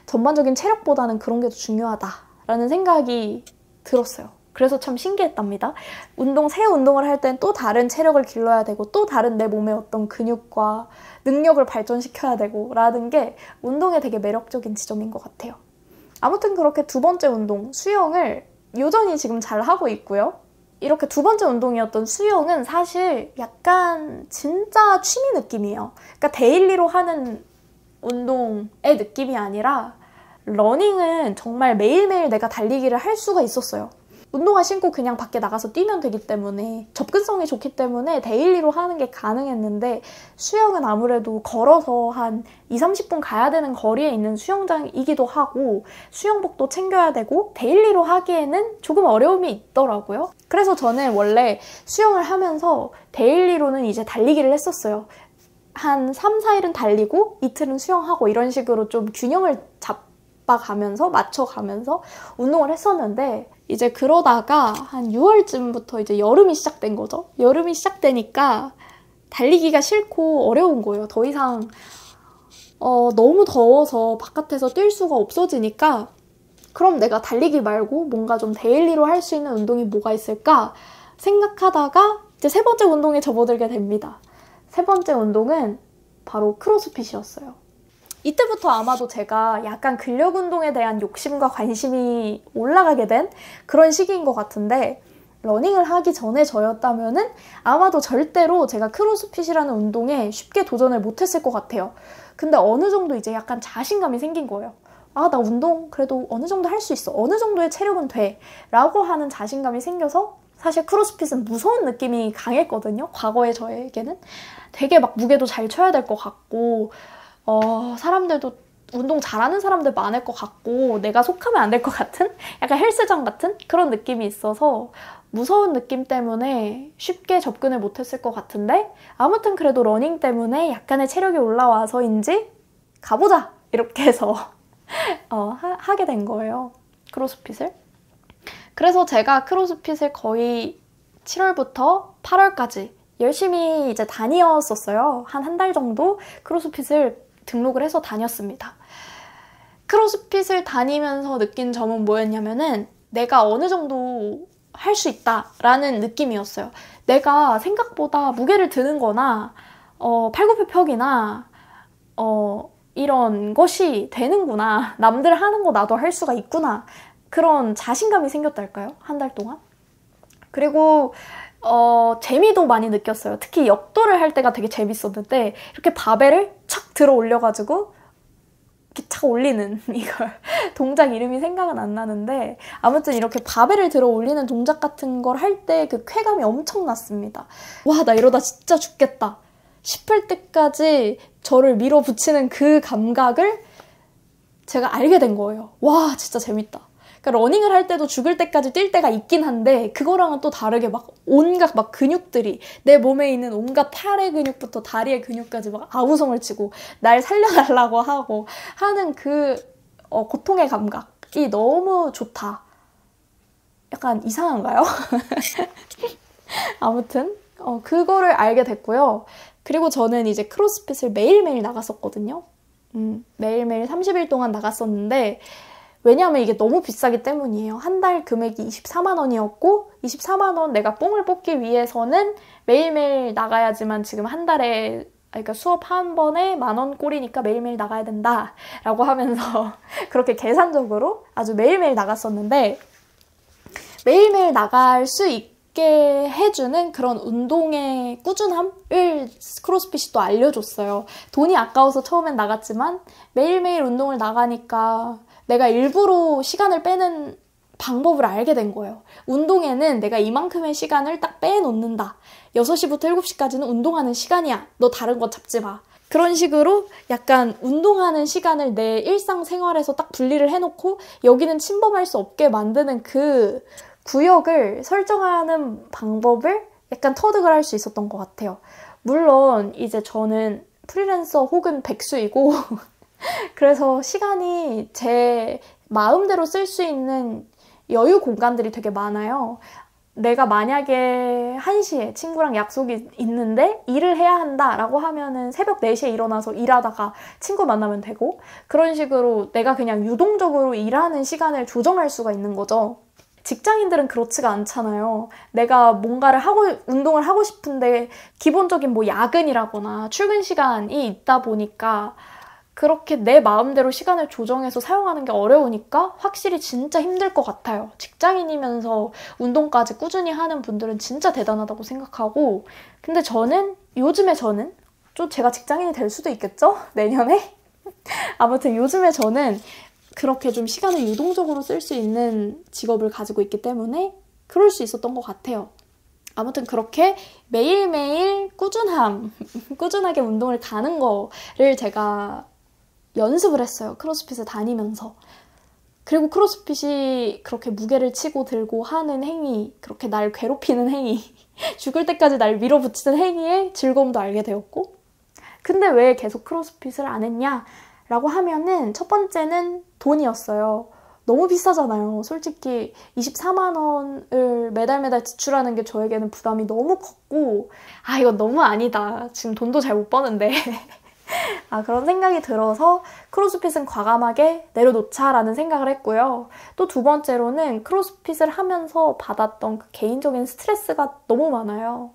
전반적인 체력보다는 그런 게 더 중요하다라는 생각이 들었어요. 그래서 참 신기했답니다. 새 운동을 할 땐 또 다른 체력을 길러야 되고 또 다른 내 몸의 어떤 근육과 능력을 발전시켜야 되고 라는 게 운동의 되게 매력적인 지점인 것 같아요. 아무튼 그렇게 두 번째 운동, 수영을 여전히 지금 잘 하고 있고요. 이렇게 두 번째 운동이었던 수영은 사실 약간 진짜 취미 느낌이에요. 그러니까 데일리로 하는 운동의 느낌이 아니라 러닝은 정말 매일매일 내가 달리기를 할 수가 있었어요. 운동화 신고 그냥 밖에 나가서 뛰면 되기 때문에, 접근성이 좋기 때문에 데일리로 하는 게 가능했는데, 수영은 아무래도 걸어서 한 20-30분 가야 되는 거리에 있는 수영장이기도 하고 수영복도 챙겨야 되고 데일리로 하기에는 조금 어려움이 있더라고요. 그래서 저는 원래 수영을 하면서 데일리로는 이제 달리기를 했었어요. 한 3-4일은 달리고 이틀은 수영하고 이런 식으로 좀 균형을 맞춰가면서 운동을 했었는데, 이제 그러다가 한 6월쯤부터 이제 여름이 시작된 거죠. 여름이 시작되니까 달리기가 싫고 어려운 거예요. 더 이상 너무 더워서 바깥에서 뛸 수가 없어지니까 그럼 내가 달리기 말고 뭔가 좀 데일리로 할 수 있는 운동이 뭐가 있을까 생각하다가 이제 세 번째 운동에 접어들게 됩니다. 세 번째 운동은 바로 크로스핏이었어요. 이때부터 아마도 제가 약간 근력 운동에 대한 욕심과 관심이 올라가게 된 그런 시기인 것 같은데, 러닝을 하기 전에 저였다면은 아마도 절대로 제가 크로스핏이라는 운동에 쉽게 도전을 못했을 것 같아요. 근데 어느 정도 이제 약간 자신감이 생긴 거예요. 아, 나 운동 그래도 어느 정도 할 수 있어. 어느 정도의 체력은 돼. 라고 하는 자신감이 생겨서, 사실 크로스핏은 무서운 느낌이 강했거든요. 과거의 저에게는. 되게 막 무게도 잘 쳐야 될 것 같고, 사람들도 운동 잘하는 사람들 많을 것 같고 내가 속하면 안 될 것 같은 약간 헬스장 같은 그런 느낌이 있어서 무서운 느낌 때문에 쉽게 접근을 못했을 것 같은데, 아무튼 그래도 러닝 때문에 약간의 체력이 올라와서인지 가보자 이렇게 해서 하게 된 거예요, 크로스핏을. 그래서 제가 크로스핏을 거의 7월부터 8월까지 열심히 이제 다녔었어요. 한 달 정도 크로스핏을 등록을 해서 다녔습니다. 크로스핏을 다니면서 느낀 점은 뭐였냐면은, 내가 어느 정도 할 수 있다라는 느낌이었어요. 내가 생각보다 무게를 드는 거나 팔굽혀펴기나 이런 것이 되는구나. 남들 하는 거 나도 할 수가 있구나. 그런 자신감이 생겼달까요? 한 달 동안. 그리고 재미도 많이 느꼈어요. 특히 역도를 할 때가 되게 재밌었는데 이렇게 바벨을 착 들어 올려가지고 이렇게 착 올리는 이걸 동작 이름이 생각은 안 나는데 아무튼 이렇게 바벨을 들어 올리는 동작 같은 걸 할 때 그 쾌감이 엄청났습니다. 와, 나 이러다 진짜 죽겠다 싶을 때까지 저를 밀어붙이는 그 감각을 제가 알게 된 거예요. 와, 진짜 재밌다. 그러니까 러닝을 할 때도 죽을 때까지 뛸 때가 있긴 한데 그거랑은 또 다르게 막 온갖 막 근육들이 내 몸에 있는 온갖 팔의 근육부터 다리의 근육까지 막 아우성을 치고 날 살려달라고 하고 하는 그 고통의 감각이 너무 좋다. 약간 이상한가요? 아무튼 그거를 알게 됐고요. 그리고 저는 이제 크로스핏을 매일매일 나갔었거든요. 매일매일 30일 동안 나갔었는데 왜냐하면 이게 너무 비싸기 때문이에요. 한 달 금액이 24만 원이었고 24만 원 내가 뽕을 뽑기 위해서는 매일매일 나가야지만 지금 한 달에 그러니까 수업 한 번에 10,000원 꼴이니까 매일매일 나가야 된다라고 하면서 그렇게 계산적으로 아주 매일매일 나갔었는데 매일매일 나갈 수 있게 해주는 그런 운동의 꾸준함을 크로스핏이 또 알려줬어요. 돈이 아까워서 처음엔 나갔지만 매일매일 운동을 나가니까 내가 일부러 시간을 빼는 방법을 알게 된 거예요. 운동에는 내가 이만큼의 시간을 딱 빼놓는다. 6시부터 7시까지는 운동하는 시간이야. 너 다른 거 잡지 마. 그런 식으로 약간 운동하는 시간을 내 일상생활에서 딱 분리를 해놓고 여기는 침범할 수 없게 만드는 그 구역을 설정하는 방법을 약간 터득을 할 수 있었던 것 같아요. 물론 이제 저는 프리랜서 혹은 백수이고 그래서 시간이 제 마음대로 쓸 수 있는 여유 공간들이 되게 많아요. 내가 만약에 1시에 친구랑 약속이 있는데 일을 해야 한다라고 하면은 새벽 4시에 일어나서 일하다가 친구 만나면 되고 그런 식으로 내가 그냥 유동적으로 일하는 시간을 조정할 수가 있는 거죠. 직장인들은 그렇지가 않잖아요. 내가 뭔가를 운동을 하고 싶은데 기본적인 뭐 야근이라거나 출근 시간이 있다 보니까 그렇게 내 마음대로 시간을 조정해서 사용하는 게 어려우니까 확실히 진짜 힘들 것 같아요. 직장인이면서 운동까지 꾸준히 하는 분들은 진짜 대단하다고 생각하고 근데 요즘에 저는 좀 제가 직장인이 될 수도 있겠죠? 내년에? 아무튼 요즘에 저는 그렇게 좀 시간을 유동적으로 쓸 수 있는 직업을 가지고 있기 때문에 그럴 수 있었던 것 같아요. 아무튼 그렇게 매일매일 꾸준하게 운동을 가는 거를 제가 연습을 했어요. 크로스핏을 다니면서. 그리고 크로스핏이 그렇게 무게를 치고 들고 하는 행위, 그렇게 날 괴롭히는 행위, 죽을 때까지 날 밀어붙이는 행위의 즐거움도 알게 되었고 근데 왜 계속 크로스핏을 안 했냐라고 하면은 첫 번째는 돈이었어요. 너무 비싸잖아요. 솔직히 24만 원을 매달 지출하는 게 저에게는 부담이 너무 컸고 이건 너무 아니다. 지금 돈도 잘 못 버는데 그런 생각이 들어서 크로스핏은 과감하게 내려놓자라는 생각을 했고요. 또 두 번째로는 크로스핏을 하면서 받았던 그 개인적인 스트레스가 너무 많아요.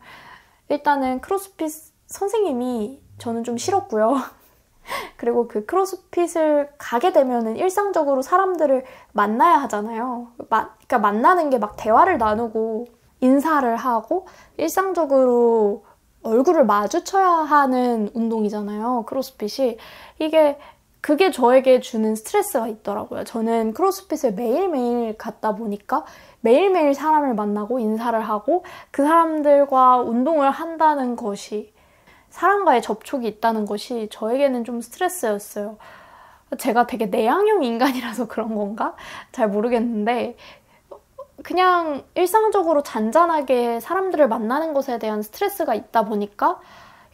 일단은 크로스핏 선생님이 저는 좀 싫었고요. 그리고 그 크로스핏을 가게 되면은 일상적으로 사람들을 만나야 하잖아요. 그러니까 만나는 게 막 대화를 나누고 인사를 하고 일상적으로 얼굴을 마주쳐야 하는 운동이잖아요. 크로스핏이. 그게 저에게 주는 스트레스가 있더라고요. 저는 크로스핏을 매일매일 갔다 보니까 매일매일 사람을 만나고 인사를 하고 그 사람들과 운동을 한다는 것이 사람과의 접촉이 있다는 것이 저에게는 좀 스트레스였어요. 제가 되게 내향형 인간이라서 그런 건가? 잘 모르겠는데 그냥 일상적으로 잔잔하게 사람들을 만나는 것에 대한 스트레스가 있다 보니까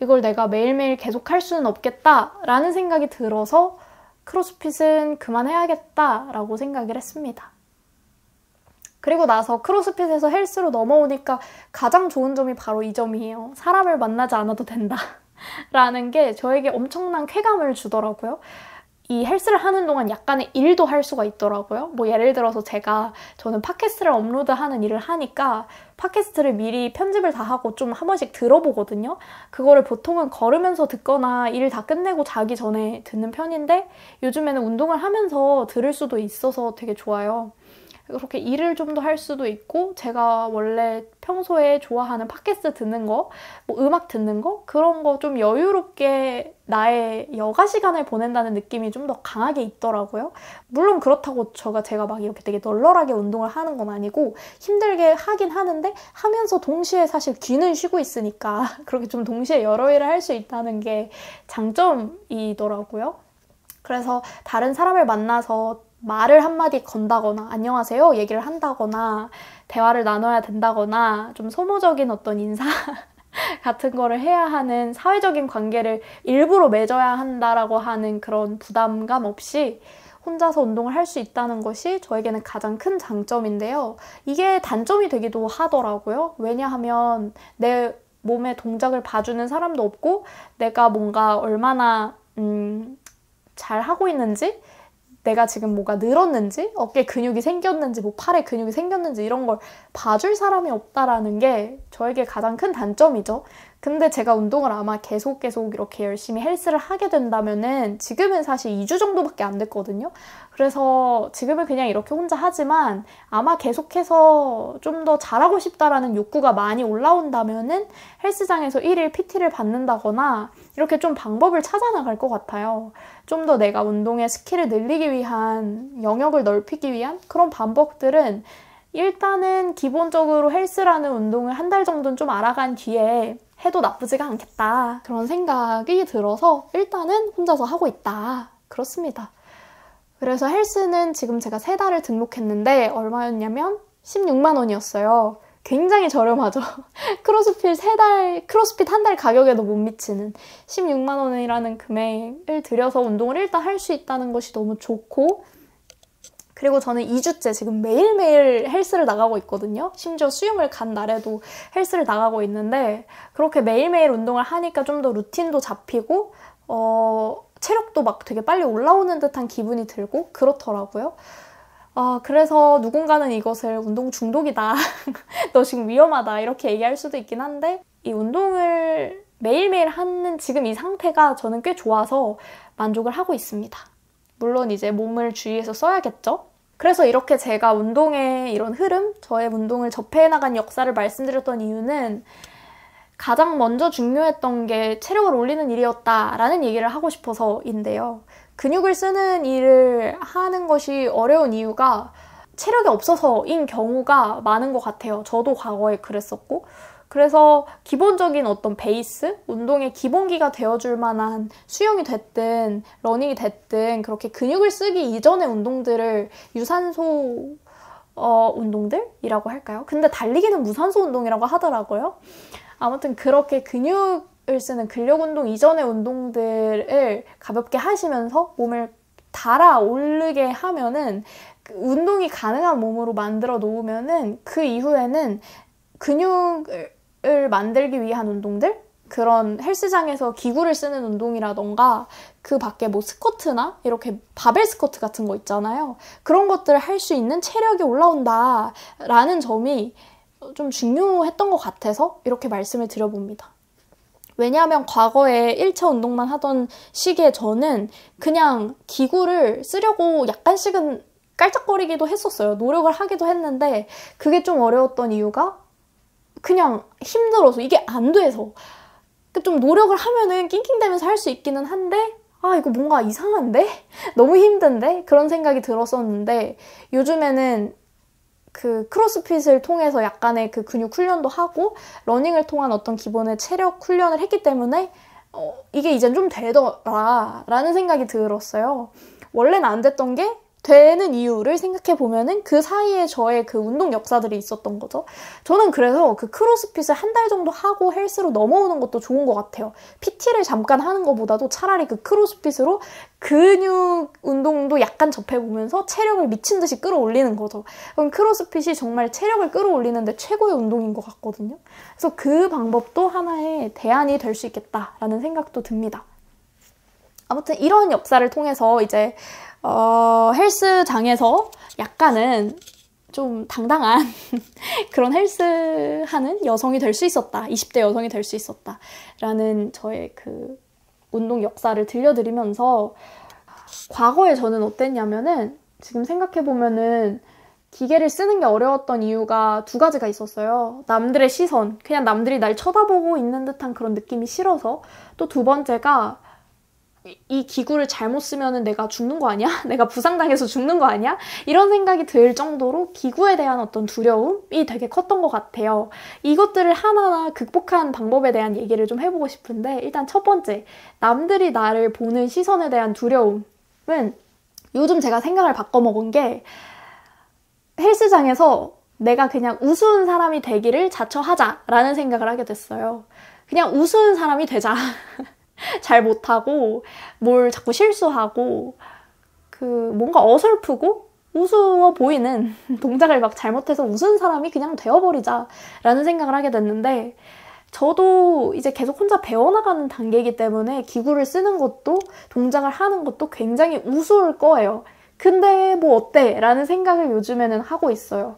이걸 내가 매일매일 계속 할 수는 없겠다라는 생각이 들어서 크로스핏은 그만해야겠다라고 생각을 했습니다. 그리고 나서 크로스핏에서 헬스로 넘어오니까 가장 좋은 점이 바로 이 점이에요. 사람을 만나지 않아도 된다 라는 게 저에게 엄청난 쾌감을 주더라고요. 이 헬스를 하는 동안 약간의 일도 할 수가 있더라고요. 뭐 예를 들어서 저는 팟캐스트를 업로드하는 일을 하니까 팟캐스트를 미리 편집을 다 하고 좀 한 번씩 들어보거든요. 그거를 보통은 걸으면서 듣거나 일 다 끝내고 자기 전에 듣는 편인데 요즘에는 운동을 하면서 들을 수도 있어서 되게 좋아요. 그렇게 일을 좀 더 할 수도 있고 제가 원래 평소에 좋아하는 팟캐스트 듣는 거, 뭐 음악 듣는 거 그런 거 좀 여유롭게 나의 여가 시간을 보낸다는 느낌이 좀 더 강하게 있더라고요. 물론 그렇다고 제가 막 이렇게 되게 널널하게 운동을 하는 건 아니고 힘들게 하긴 하는데 하면서 동시에 사실 귀는 쉬고 있으니까 그렇게 좀 동시에 여러 일을 할 수 있다는 게 장점이더라고요. 그래서 다른 사람을 만나서 말을 한마디 건다거나 안녕하세요 얘기를 한다거나 대화를 나눠야 된다거나 좀 소모적인 어떤 인사 같은 거를 해야 하는 사회적인 관계를 일부러 맺어야 한다라고 하는 그런 부담감 없이 혼자서 운동을 할 수 있다는 것이 저에게는 가장 큰 장점인데요. 이게 단점이 되기도 하더라고요. 왜냐하면 내 몸의 동작을 봐주는 사람도 없고 내가 뭔가 얼마나 잘 하고 있는지 내가 지금 뭐가 늘었는지, 어깨 근육이 생겼는지, 뭐 팔에 근육이 생겼는지 이런 걸 봐줄 사람이 없다라는 게 저에게 가장 큰 단점이죠. 근데 제가 운동을 아마 계속 이렇게 열심히 헬스를 하게 된다면은 지금은 사실 2주 정도밖에 안 됐거든요. 그래서 지금은 그냥 이렇게 혼자 하지만 아마 계속해서 좀 더 잘하고 싶다라는 욕구가 많이 올라온다면은 헬스장에서 1일 PT를 받는다거나 이렇게 좀 방법을 찾아 나갈 것 같아요. 좀 더 내가 운동의 스킬을 늘리기 위한, 영역을 넓히기 위한 그런 방법들은 일단은 기본적으로 헬스라는 운동을 한 달 정도는 좀 알아간 뒤에 해도 나쁘지가 않겠다. 그런 생각이 들어서 일단은 혼자서 하고 있다. 그렇습니다. 그래서 헬스는 지금 제가 3달을 등록했는데 얼마였냐면 16만 원이었어요. 굉장히 저렴하죠. 크로스핏 한 달 가격에도 못 미치는 16만 원이라는 금액을 들여서 운동을 일단 할 수 있다는 것이 너무 좋고 그리고 저는 2주째 지금 매일매일 헬스를 나가고 있거든요. 심지어 수영을 간 날에도 헬스를 나가고 있는데 그렇게 매일매일 운동을 하니까 좀 더 루틴도 잡히고 체력도 막 되게 빨리 올라오는 듯한 기분이 들고 그렇더라고요. 그래서 누군가는 이것을 운동 중독이다. 너 지금 위험하다. 이렇게 얘기할 수도 있긴 한데 이 운동을 매일매일 하는 지금 이 상태가 저는 꽤 좋아서 만족을 하고 있습니다. 물론 이제 몸을 주의해서 써야겠죠? 그래서 이렇게 제가 운동의 이런 흐름, 저의 운동을 접해나간 역사를 말씀드렸던 이유는 가장 먼저 중요했던 게 체력을 올리는 일이었다라는 얘기를 하고 싶어서인데요. 근육을 쓰는 일을 하는 것이 어려운 이유가 체력이 없어서인 경우가 많은 것 같아요. 저도 과거에 그랬었고. 그래서 기본적인 어떤 베이스, 운동의 기본기가 되어줄 만한 수영이 됐든 러닝이 됐든 그렇게 근육을 쓰기 이전의 운동들을 유산소 운동들이라고 할까요? 근데 달리기는 무산소 운동이라고 하더라고요. 아무튼 그렇게 근육을 쓰는 근력 운동 이전의 운동들을 가볍게 하시면서 몸을 달아오르게 하면은 운동이 가능한 몸으로 만들어 놓으면은 그 이후에는 근육을 만들기 위한 운동들? 그런 헬스장에서 기구를 쓰는 운동이라던가 그 밖에 뭐 스쿼트나 이렇게 바벨 스쿼트 같은 거 있잖아요. 그런 것들을 할 수 있는 체력이 올라온다라는 점이 좀 중요했던 것 같아서 이렇게 말씀을 드려봅니다. 왜냐하면 과거에 1차 운동만 하던 시기에 저는 그냥 기구를 쓰려고 약간씩은 깔짝거리기도 했었어요. 노력을 하기도 했는데 그게 좀 어려웠던 이유가 그냥 힘들어서 이게 안 돼서 좀 노력을 하면은 낑낑대면서 할 수 있기는 한데 이거 뭔가 이상한데? 너무 힘든데? 그런 생각이 들었었는데 요즘에는 그 크로스핏을 통해서 약간의 그 근육 훈련도 하고 러닝을 통한 어떤 기본의 체력 훈련을 했기 때문에 이게 이젠 좀 되더라라는 생각이 들었어요. 원래는 안 됐던 게 되는 이유를 생각해보면은 그 사이에 저의 그 운동 역사들이 있었던 거죠. 저는 그래서 그 크로스핏을 한 달 정도 하고 헬스로 넘어오는 것도 좋은 것 같아요. PT를 잠깐 하는 것보다도 차라리 그 크로스핏으로 근육 운동도 약간 접해보면서 체력을 미친 듯이 끌어올리는 거죠. 그럼 크로스핏이 정말 체력을 끌어올리는데 최고의 운동인 것 같거든요. 그래서 그 방법도 하나의 대안이 될 수 있겠다라는 생각도 듭니다. 아무튼 이런 역사를 통해서 이제 헬스장에서 약간은 좀 당당한 그런 헬스하는 여성이 될 수 있었다. 20대 여성이 될 수 있었다. 라는 저의 그 운동 역사를 들려드리면서 과거에 저는 어땠냐면은 지금 생각해보면은 기계를 쓰는 게 어려웠던 이유가 두 가지가 있었어요. 남들의 시선, 그냥 남들이 날 쳐다보고 있는 듯한 그런 느낌이 싫어서, 또 두 번째가 이 기구를 잘못 쓰면은 내가 죽는 거 아니야? 내가 부상당해서 죽는 거 아니야? 이런 생각이 들 정도로 기구에 대한 어떤 두려움이 되게 컸던 것 같아요. 이것들을 하나하나 극복한 방법에 대한 얘기를 좀 해보고 싶은데, 일단 첫 번째, 남들이 나를 보는 시선에 대한 두려움은 요즘 제가 생각을 바꿔먹은 게, 헬스장에서 내가 그냥 우스운 사람이 되기를 자처하자라는 생각을 하게 됐어요. 그냥 우스운 사람이 되자. 잘 못하고 뭘 자꾸 실수하고 뭔가 어설프고 우스워 보이는 동작을 막 잘못해서 우스운 사람이 그냥 되어버리자라는 생각을 하게 됐는데, 저도 이제 계속 혼자 배워나가는 단계이기 때문에 기구를 쓰는 것도 동작을 하는 것도 굉장히 우스울 거예요. 근데 뭐 어때? 라는 생각을 요즘에는 하고 있어요.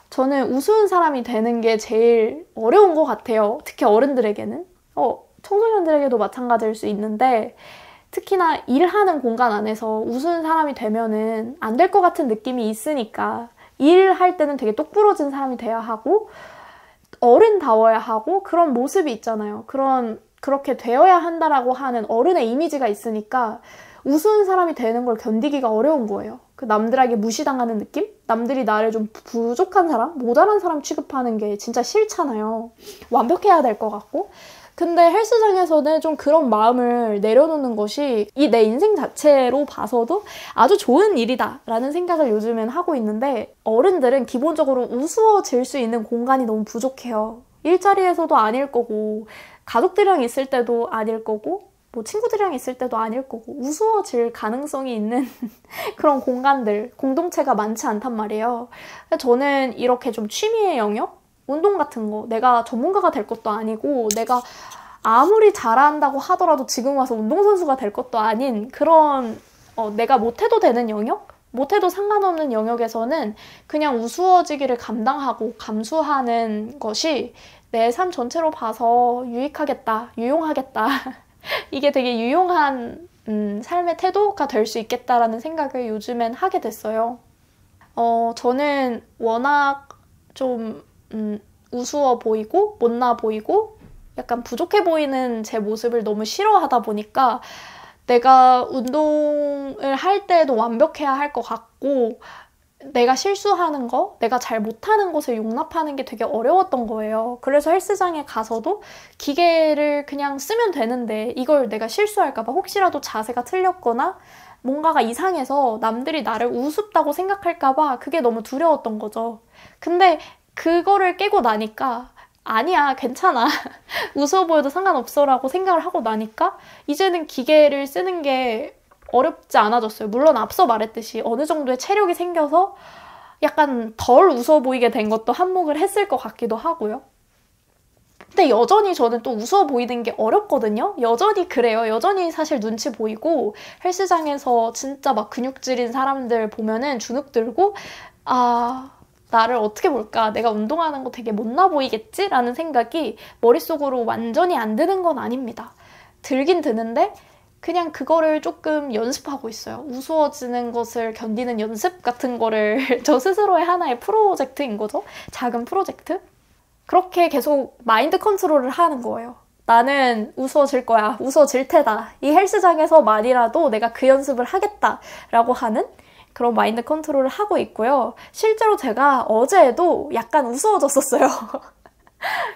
저는 우스운 사람이 되는 게 제일 어려운 것 같아요. 특히 어른들에게는. 청소년들에게도 마찬가지일 수 있는데, 특히나 일하는 공간 안에서 우스운 사람이 되면은 안 될 것 같은 느낌이 있으니까 일할 때는 되게 똑부러진 사람이 돼야 하고 어른다워야 하고 그런 모습이 있잖아요. 그렇게 되어야 한다라고 하는 어른의 이미지가 있으니까 우스운 사람이 되는 걸 견디기가 어려운 거예요. 그 남들에게 무시당하는 느낌? 남들이 나를 좀 부족한 사람? 모자란 사람 취급하는 게 진짜 싫잖아요. 완벽해야 될 것 같고. 근데 헬스장에서는 좀 그런 마음을 내려놓는 것이 이 내 인생 자체로 봐서도 아주 좋은 일이다 라는 생각을 요즘엔 하고 있는데, 어른들은 기본적으로 우스워질 수 있는 공간이 너무 부족해요. 일자리에서도 아닐 거고, 가족들이랑 있을 때도 아닐 거고, 뭐 친구들이랑 있을 때도 아닐 거고, 우스워질 가능성이 있는 그런 공간들, 공동체가 많지 않단 말이에요. 저는 이렇게 좀 취미의 영역? 운동 같은 거, 내가 전문가가 될 것도 아니고 내가 아무리 잘한다고 하더라도 지금 와서 운동선수가 될 것도 아닌 그런 내가 못해도 되는 영역? 못해도 상관없는 영역에서는 그냥 우스워지기를 감당하고 감수하는 것이 내 삶 전체로 봐서 유익하겠다, 유용하겠다. 이게 되게 유용한 삶의 태도가 될 수 있겠다라는 생각을 요즘엔 하게 됐어요. 저는 워낙 좀 우스워 보이고 못나 보이고 약간 부족해 보이는 제 모습을 너무 싫어하다 보니까 내가 운동을 할 때도 완벽해야 할 것 같고, 내가 실수하는 거, 내가 잘 못하는 것을 용납하는 게 되게 어려웠던 거예요. 그래서 헬스장에 가서도 기계를 그냥 쓰면 되는데 이걸 내가 실수할까 봐, 혹시라도 자세가 틀렸거나 뭔가가 이상해서 남들이 나를 우습다고 생각할까 봐 그게 너무 두려웠던 거죠. 근데 그거를 깨고 나니까 아니야, 괜찮아. 웃어 보여도 상관없어 라고 생각을 하고 나니까 이제는 기계를 쓰는 게 어렵지 않아졌어요. 물론 앞서 말했듯이 어느 정도의 체력이 생겨서 약간 덜 웃어 보이게 된 것도 한몫을 했을 것 같기도 하고요. 근데 여전히 저는 또 웃어 보이는 게 어렵거든요. 여전히 그래요. 여전히 사실 눈치 보이고, 헬스장에서 진짜 막 근육질인 사람들 보면은 주눅 들고, 나를 어떻게 볼까? 내가 운동하는 거 되게 못나 보이겠지? 라는 생각이 머릿속으로 완전히 안 드는 건 아닙니다. 들긴 드는데 그냥 그거를 조금 연습하고 있어요. 우스워지는 것을 견디는 연습 같은 거를 저 스스로의 하나의 프로젝트인 거죠. 작은 프로젝트? 그렇게 계속 마인드 컨트롤을 하는 거예요. 나는 우스워질 거야. 우스워질 테다. 이 헬스장에서만이라도 내가 그 연습을 하겠다라고 하는 그런 마인드 컨트롤을 하고 있고요. 실제로 제가 어제도 약간 우스워졌었어요.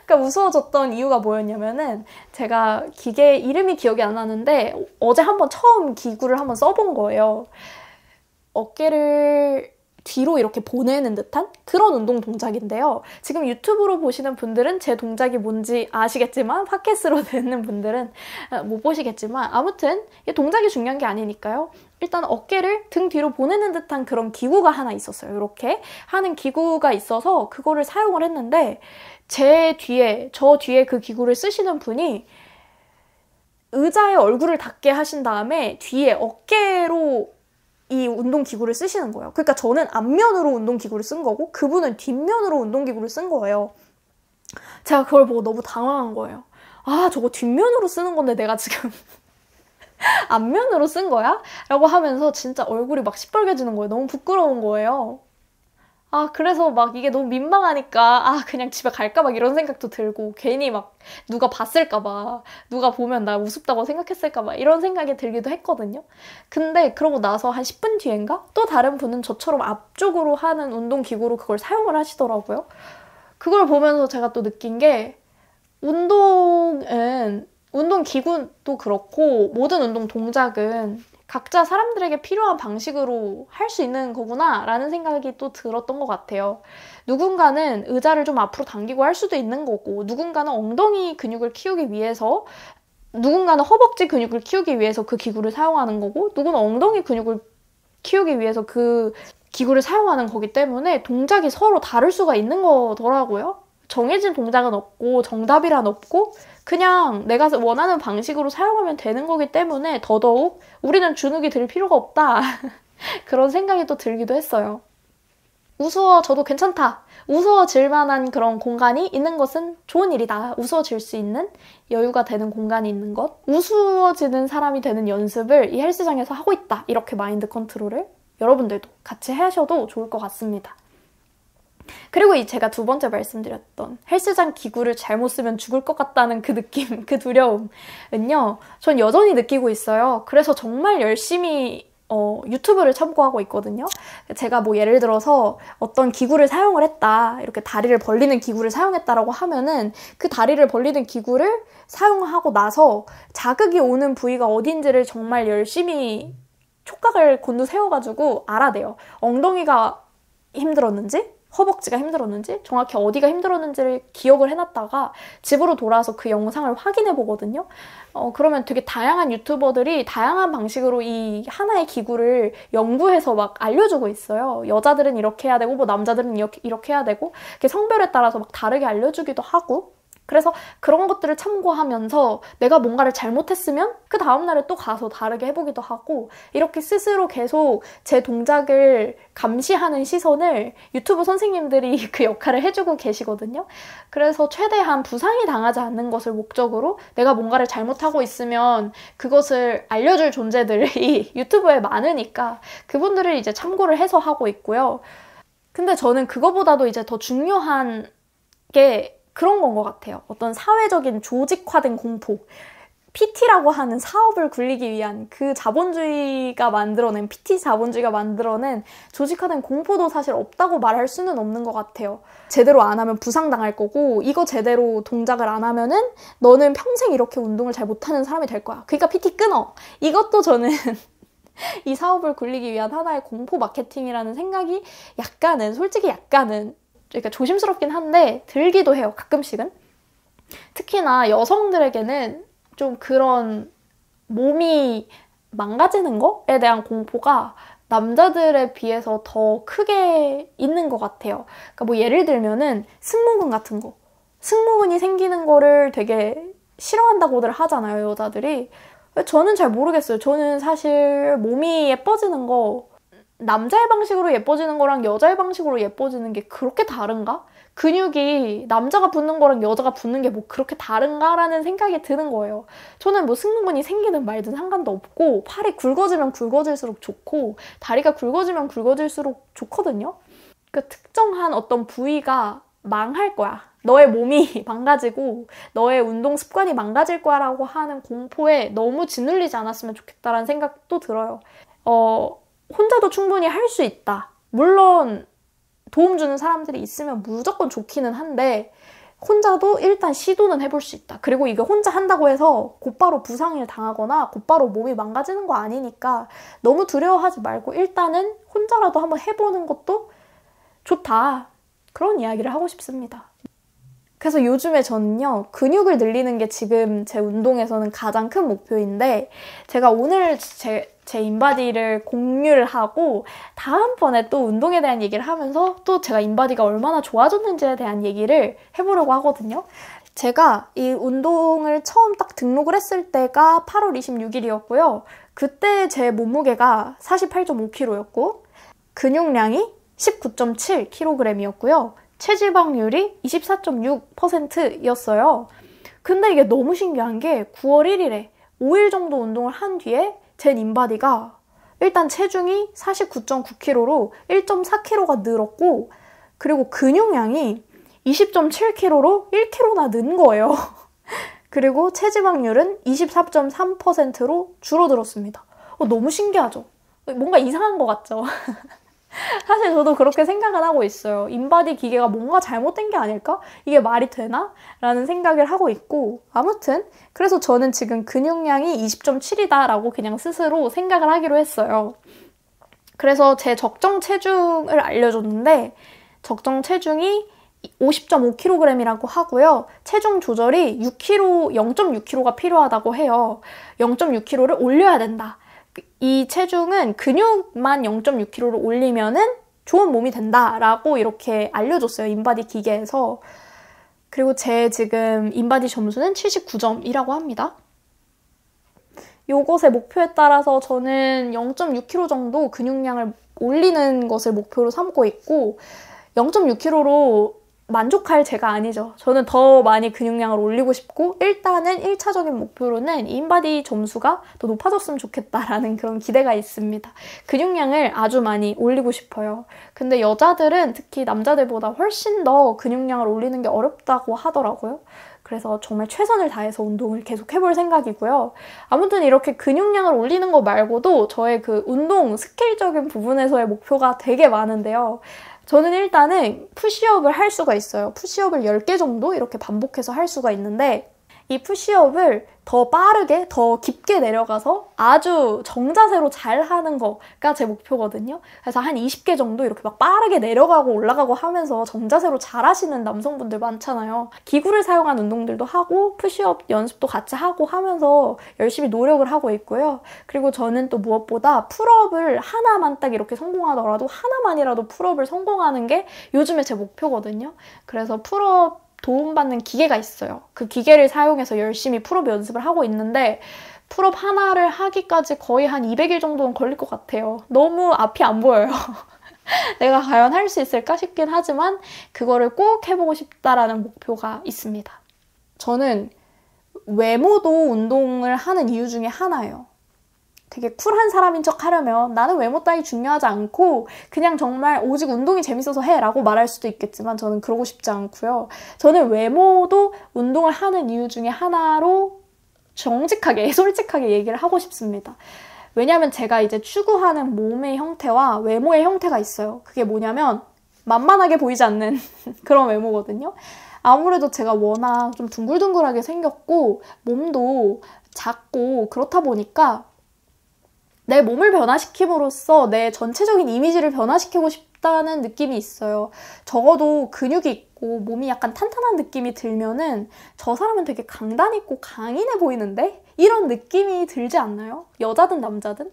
그러니까 우스워졌던 이유가 뭐였냐면은, 제가 기계 이름이 기억이 안 나는데 어제 한번 처음 기구를 한번 써본 거예요. 어깨를 뒤로 이렇게 보내는 듯한 그런 운동 동작인데요. 지금 유튜브로 보시는 분들은 제 동작이 뭔지 아시겠지만, 팟캐스트로 듣는 분들은 못 보시겠지만, 아무튼 이 동작이 중요한 게 아니니까요. 일단 어깨를 등 뒤로 보내는 듯한 그런 기구가 하나 있었어요. 이렇게 하는 기구가 있어서 그거를 사용을 했는데, 저 뒤에 그 기구를 쓰시는 분이 의자에 얼굴을 닿게 하신 다음에 뒤에 어깨로 이 운동기구를 쓰시는 거예요. 그러니까 저는 앞면으로 운동기구를 쓴 거고 그분은 뒷면으로 운동기구를 쓴 거예요. 제가 그걸 보고 너무 당황한 거예요. 아, 저거 뒷면으로 쓰는 건데 내가 지금 앞면으로 쓴 거야? 라고 하면서 진짜 얼굴이 막 시뻘개지는 거예요. 너무 부끄러운 거예요. 아, 그래서 막 이게 너무 민망하니까, 아, 그냥 집에 갈까 막 이런 생각도 들고, 괜히 막 누가 봤을까 봐, 누가 보면 나 우습다고 생각했을까 봐, 이런 생각이 들기도 했거든요. 근데 그러고 나서 한 10분 뒤엔가? 또 다른 분은 저처럼 앞쪽으로 하는 운동기구로 그걸 사용을 하시더라고요. 그걸 보면서 제가 또 느낀 게, 운동기구도 그렇고, 모든 운동 동작은 각자 사람들에게 필요한 방식으로 할 수 있는 거구나 라는 생각이 또 들었던 것 같아요. 누군가는 의자를 좀 앞으로 당기고 할 수도 있는 거고, 누군가는 엉덩이 근육을 키우기 위해서, 누군가는 허벅지 근육을 키우기 위해서 그 기구를 사용하는 거고, 누구는 엉덩이 근육을 키우기 위해서 그 기구를 사용하는 거기 때문에 동작이 서로 다를 수가 있는 거더라고요. 정해진 동작은 없고 정답이란 없고 그냥 내가 원하는 방식으로 사용하면 되는 거기 때문에 더더욱 우리는 주눅이 들 필요가 없다. 그런 생각이 또 들기도 했어요. 웃어져도 괜찮다. 웃어질 만한 그런 공간이 있는 것은 좋은 일이다. 웃어질 수 있는 여유가 되는 공간이 있는 것. 우스워지는 사람이 되는 연습을 이 헬스장에서 하고 있다. 이렇게 마인드 컨트롤을 여러분들도 같이 하셔도 좋을 것 같습니다. 그리고 제가 두 번째 말씀드렸던 헬스장 기구를 잘못 쓰면 죽을 것 같다는 그 느낌, 그 두려움은요. 전 여전히 느끼고 있어요. 그래서 정말 열심히 유튜브를 참고하고 있거든요. 제가 뭐 예를 들어서 어떤 기구를 사용을 했다, 이렇게 다리를 벌리는 기구를 사용했다라고 하면은 그 다리를 벌리는 기구를 사용하고 나서 자극이 오는 부위가 어딘지를 정말 열심히 촉각을 곤두세워가지고 알아내요. 엉덩이가 힘들었는지, 허벅지가 힘들었는지, 정확히 어디가 힘들었는지를 기억을 해놨다가 집으로 돌아와서 그 영상을 확인해 보거든요. 그러면 되게 다양한 유튜버들이 다양한 방식으로 이 하나의 기구를 연구해서 막 알려주고 있어요. 여자들은 이렇게 해야 되고, 뭐 남자들은 이렇게 해야 되고, 이렇게 성별에 따라서 막 다르게 알려주기도 하고, 그래서 그런 것들을 참고하면서 내가 뭔가를 잘못했으면 그 다음날에 또 가서 다르게 해보기도 하고, 이렇게 스스로 계속 제 동작을 감시하는 시선을 유튜브 선생님들이 그 역할을 해주고 계시거든요. 그래서 최대한 부상이 당하지 않는 것을 목적으로 내가 뭔가를 잘못하고 있으면 그것을 알려줄 존재들이 유튜브에 많으니까 그분들을 이제 참고를 해서 하고 있고요. 근데 저는 그거보다도 이제 더 중요한 게 그런 건 것 같아요. 어떤 사회적인 조직화된 공포. PT라고 하는 사업을 굴리기 위한 그 자본주의가 만들어낸, PT 자본주의가 만들어낸 조직화된 공포도 사실 없다고 말할 수는 없는 것 같아요. 제대로 안 하면 부상당할 거고, 이거 제대로 동작을 안 하면은 너는 평생 이렇게 운동을 잘 못하는 사람이 될 거야. 그러니까 PT 끊어. 이것도 저는 이 사업을 굴리기 위한 하나의 공포 마케팅이라는 생각이 솔직히 약간은 그러니까 조심스럽긴 한데 들기도 해요. 가끔씩은. 특히나 여성들에게는 좀 그런 몸이 망가지는 거에 대한 공포가 남자들에 비해서 더 크게 있는 것 같아요. 그러니까 뭐 예를 들면은 승모근 같은 거. 승모근이 생기는 거를 되게 싫어한다고들 하잖아요, 여자들이. 저는 잘 모르겠어요. 저는 사실 몸이 예뻐지는 거, 남자의 방식으로 예뻐지는 거랑 여자의 방식으로 예뻐지는 게 그렇게 다른가? 근육이 남자가 붙는 거랑 여자가 붙는 게 뭐 그렇게 다른가라는 생각이 드는 거예요. 저는 뭐 승모근이 생기든 말든 상관도 없고, 팔이 굵어지면 굵어질수록 좋고, 다리가 굵어지면 굵어질수록 좋거든요. 그 특정한 어떤 부위가 망할 거야. 너의 몸이 망가지고 너의 운동 습관이 망가질 거야라고 하는 공포에 너무 짓눌리지 않았으면 좋겠다라는 생각도 들어요. 혼자도 충분히 할 수 있다. 물론 도움 주는 사람들이 있으면 무조건 좋기는 한데 혼자도 일단 시도는 해볼 수 있다. 그리고 이게 혼자 한다고 해서 곧바로 부상을 당하거나 곧바로 몸이 망가지는 거 아니니까 너무 두려워하지 말고 일단은 혼자라도 한번 해보는 것도 좋다. 그런 이야기를 하고 싶습니다. 그래서 요즘에 저는요, 근육을 늘리는 게 지금 제 운동에서는 가장 큰 목표인데, 제가 오늘 제 인바디를 공유를 하고 다음번에 또 운동에 대한 얘기를 하면서 또 제가 인바디가 얼마나 좋아졌는지에 대한 얘기를 해보려고 하거든요. 제가 이 운동을 처음 딱 등록을 했을 때가 8월 26일이었고요. 그때 제 몸무게가 48.5kg였고 근육량이 19.7kg이었고요. 체지방률이 24.6%였어요. 근데 이게 너무 신기한 게 9월 1일에 5일 정도 운동을 한 뒤에 제 인바디가 일단 체중이 49.9kg로 1.4kg가 늘었고 그리고 근육량이 20.7kg로 1kg나 는 거예요. 그리고 체지방률은 24.3%로 줄어들었습니다. 너무 신기하죠? 뭔가 이상한 것 같죠? 사실 저도 그렇게 생각을 하고 있어요. 인바디 기계가 뭔가 잘못된 게 아닐까? 이게 말이 되나? 라는 생각을 하고 있고 아무튼 그래서 저는 지금 근육량이 20.7이다 라고 그냥 스스로 생각을 하기로 했어요. 그래서 제 적정 체중을 알려줬는데 적정 체중이 50.5kg이라고 하고요. 체중 조절이 0.6kg가 필요하다고 해요. 0.6kg를 올려야 된다. 이 체중은 근육만 0.6kg를 올리면은 좋은 몸이 된다라고 이렇게 알려줬어요. 인바디 기계에서. 그리고 제 지금 인바디 점수는 79점이라고 합니다. 요것의 목표에 따라서 저는 0.6kg 정도 근육량을 올리는 것을 목표로 삼고 있고 0.6kg로 만족할 제가 아니죠. 저는 더 많이 근육량을 올리고 싶고 일단은 1차적인 목표로는 인바디 점수가 더 높아졌으면 좋겠다라는 그런 기대가 있습니다. 근육량을 아주 많이 올리고 싶어요. 근데 여자들은 특히 남자들보다 훨씬 더 근육량을 올리는 게 어렵다고 하더라고요. 그래서 정말 최선을 다해서 운동을 계속 해볼 생각이고요. 아무튼 이렇게 근육량을 올리는 거 말고도 저의 그 운동 스킬적인 부분에서의 목표가 되게 많은데요. 저는 일단은 푸시업을 할 수가 있어요. 푸시업을 10개 정도 이렇게 반복해서 할 수가 있는데 이 푸시업을 더 빠르게, 더 깊게 내려가서 아주 정자세로 잘 하는 거가 제 목표거든요. 그래서 한 20개 정도 이렇게 막 빠르게 내려가고 올라가고 하면서 정자세로 잘 하시는 남성분들 많잖아요. 기구를 사용한 운동들도 하고 푸시업 연습도 같이 하고 하면서 열심히 노력을 하고 있고요. 그리고 저는 또 무엇보다 풀업을 하나만 딱 이렇게 성공하더라도 하나만이라도 풀업을 성공하는 게 요즘에 제 목표거든요. 그래서 풀업 도움받는 기계가 있어요. 그 기계를 사용해서 열심히 풀업 연습을 하고 있는데 풀업 하나를 하기까지 거의 한 200일 정도는 걸릴 것 같아요. 너무 앞이 안 보여요. 내가 과연 할 수 있을까 싶긴 하지만 그거를 꼭 해보고 싶다라는 목표가 있습니다. 저는 외모도 운동을 하는 이유 중에 하나예요. 되게 쿨한 사람인 척 하려면 나는 외모 따위 중요하지 않고 그냥 정말 오직 운동이 재밌어서 해 라고 말할 수도 있겠지만 저는 그러고 싶지 않고요. 저는 외모도 운동을 하는 이유 중에 하나로 정직하게, 솔직하게 얘기를 하고 싶습니다. 왜냐면 제가 이제 추구하는 몸의 형태와 외모의 형태가 있어요. 그게 뭐냐면 만만하게 보이지 않는 그런 외모거든요. 아무래도 제가 워낙 좀 둥글둥글하게 생겼고 몸도 작고 그렇다 보니까 내 몸을 변화시킴으로써 내 전체적인 이미지를 변화시키고 싶다는 느낌이 있어요. 적어도 근육이 있고 몸이 약간 탄탄한 느낌이 들면은 저 사람은 되게 강단 있고 강인해 보이는데? 이런 느낌이 들지 않나요? 여자든 남자든?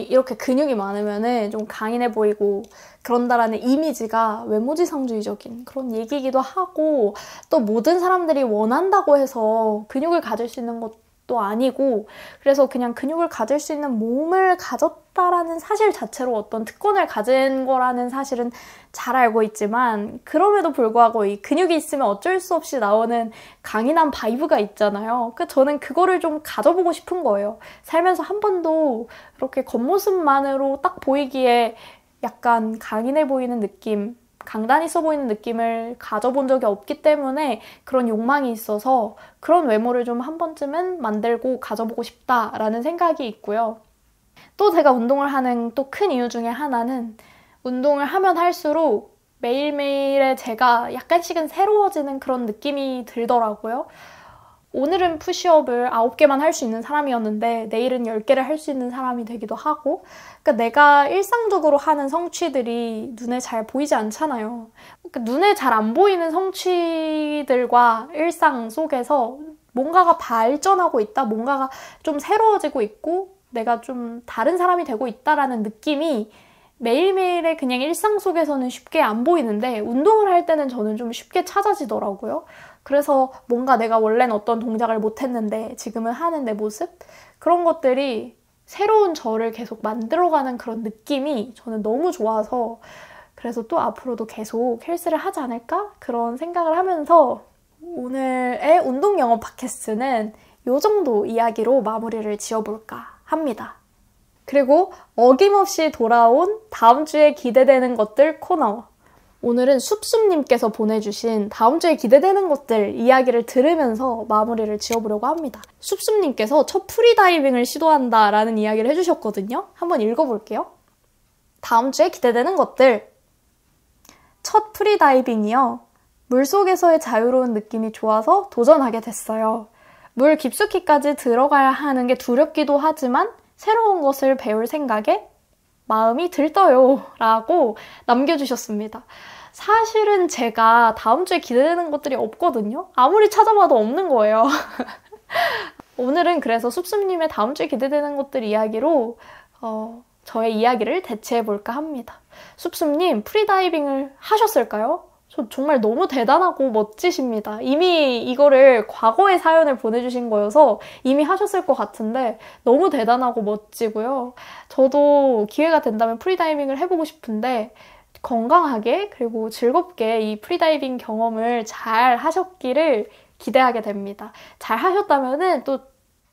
이렇게 근육이 많으면은 좀 강인해 보이고 그런다라는 이미지가 외모지상주의적인 그런 얘기이기도 하고 또 모든 사람들이 원한다고 해서 근육을 가질 수 있는 것도 아니고 그래서 그냥 근육을 가질 수 있는 몸을 가졌다라는 사실 자체로 어떤 특권을 가진 거라는 사실은 잘 알고 있지만 그럼에도 불구하고 이 근육이 있으면 어쩔 수 없이 나오는 강인한 바이브가 있잖아요. 저는 그거를 좀 가져보고 싶은 거예요. 살면서 한 번도 이렇게 겉모습만으로 딱 보이기에 약간 강인해 보이는 느낌 강단 있어 보이는 느낌을 가져본 적이 없기 때문에 그런 욕망이 있어서 그런 외모를 좀 한 번쯤은 만들고 가져보고 싶다라는 생각이 있고요. 또 제가 운동을 하는 또 큰 이유 중에 하나는 운동을 하면 할수록 매일매일의 제가 약간씩은 새로워지는 그런 느낌이 들더라고요. 오늘은 푸시업을 9개만 할 수 있는 사람이었는데 내일은 10개를 할 수 있는 사람이 되기도 하고 그러니까 내가 일상적으로 하는 성취들이 눈에 잘 보이지 않잖아요. 그러니까 눈에 잘 안 보이는 성취들과 일상 속에서 뭔가가 발전하고 있다, 뭔가가 좀 새로워지고 있고 내가 좀 다른 사람이 되고 있다라는 느낌이 매일매일의 그냥 일상 속에서는 쉽게 안 보이는데 운동을 할 때는 저는 좀 쉽게 찾아지더라고요. 그래서 뭔가 내가 원래는 어떤 동작을 못했는데 지금은 하는 내 모습? 그런 것들이 새로운 저를 계속 만들어가는 그런 느낌이 저는 너무 좋아서 그래서 또 앞으로도 계속 헬스를 하지 않을까? 그런 생각을 하면서 오늘의 운동 영어 팟캐스트는 이 정도 이야기로 마무리를 지어볼까 합니다. 그리고 어김없이 돌아온 다음 주에 기대되는 것들 코너. 오늘은 숲숲님께서 보내주신 다음 주에 기대되는 것들 이야기를 들으면서 마무리를 지어보려고 합니다. 숲숲님께서 첫 프리다이빙을 시도한다라는 이야기를 해주셨거든요. 한번 읽어볼게요. 다음 주에 기대되는 것들. 첫 프리다이빙이요. 물속에서의 자유로운 느낌이 좋아서 도전하게 됐어요. 물 깊숙이까지 들어가야 하는 게 두렵기도 하지만 새로운 것을 배울 생각에 마음이 들떠요 라고 남겨주셨습니다. 사실은 제가 다음 주에 기대되는 것들이 없거든요. 아무리 찾아봐도 없는 거예요. 오늘은 그래서 숲숲님의 다음 주에 기대되는 것들 이야기로 저의 이야기를 대체해볼까 합니다. 숲숲님 프리다이빙을 하셨을까요? 저 정말 너무 대단하고 멋지십니다. 이미 이거를 과거의 사연을 보내주신 거여서 이미 하셨을 것 같은데 너무 대단하고 멋지고요. 저도 기회가 된다면 프리다이빙을 해보고 싶은데 건강하게 그리고 즐겁게 이 프리다이빙 경험을 잘 하셨기를 기대하게 됩니다. 잘 하셨다면 또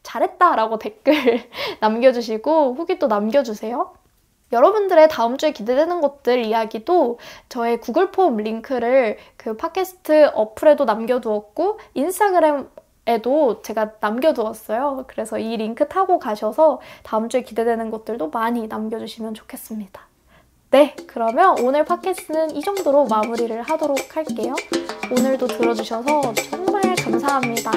잘했다라고 댓글 남겨주시고 후기 또 남겨주세요. 여러분들의 다음 주에 기대되는 것들 이야기도 저의 구글 폼 링크를 그 팟캐스트 어플에도 남겨두었고 인스타그램에도 제가 남겨두었어요. 그래서 이 링크 타고 가셔서 다음 주에 기대되는 것들도 많이 남겨주시면 좋겠습니다. 네, 그러면 오늘 팟캐스트는 이 정도로 마무리를 하도록 할게요. 오늘도 들어주셔서 정말 감사합니다.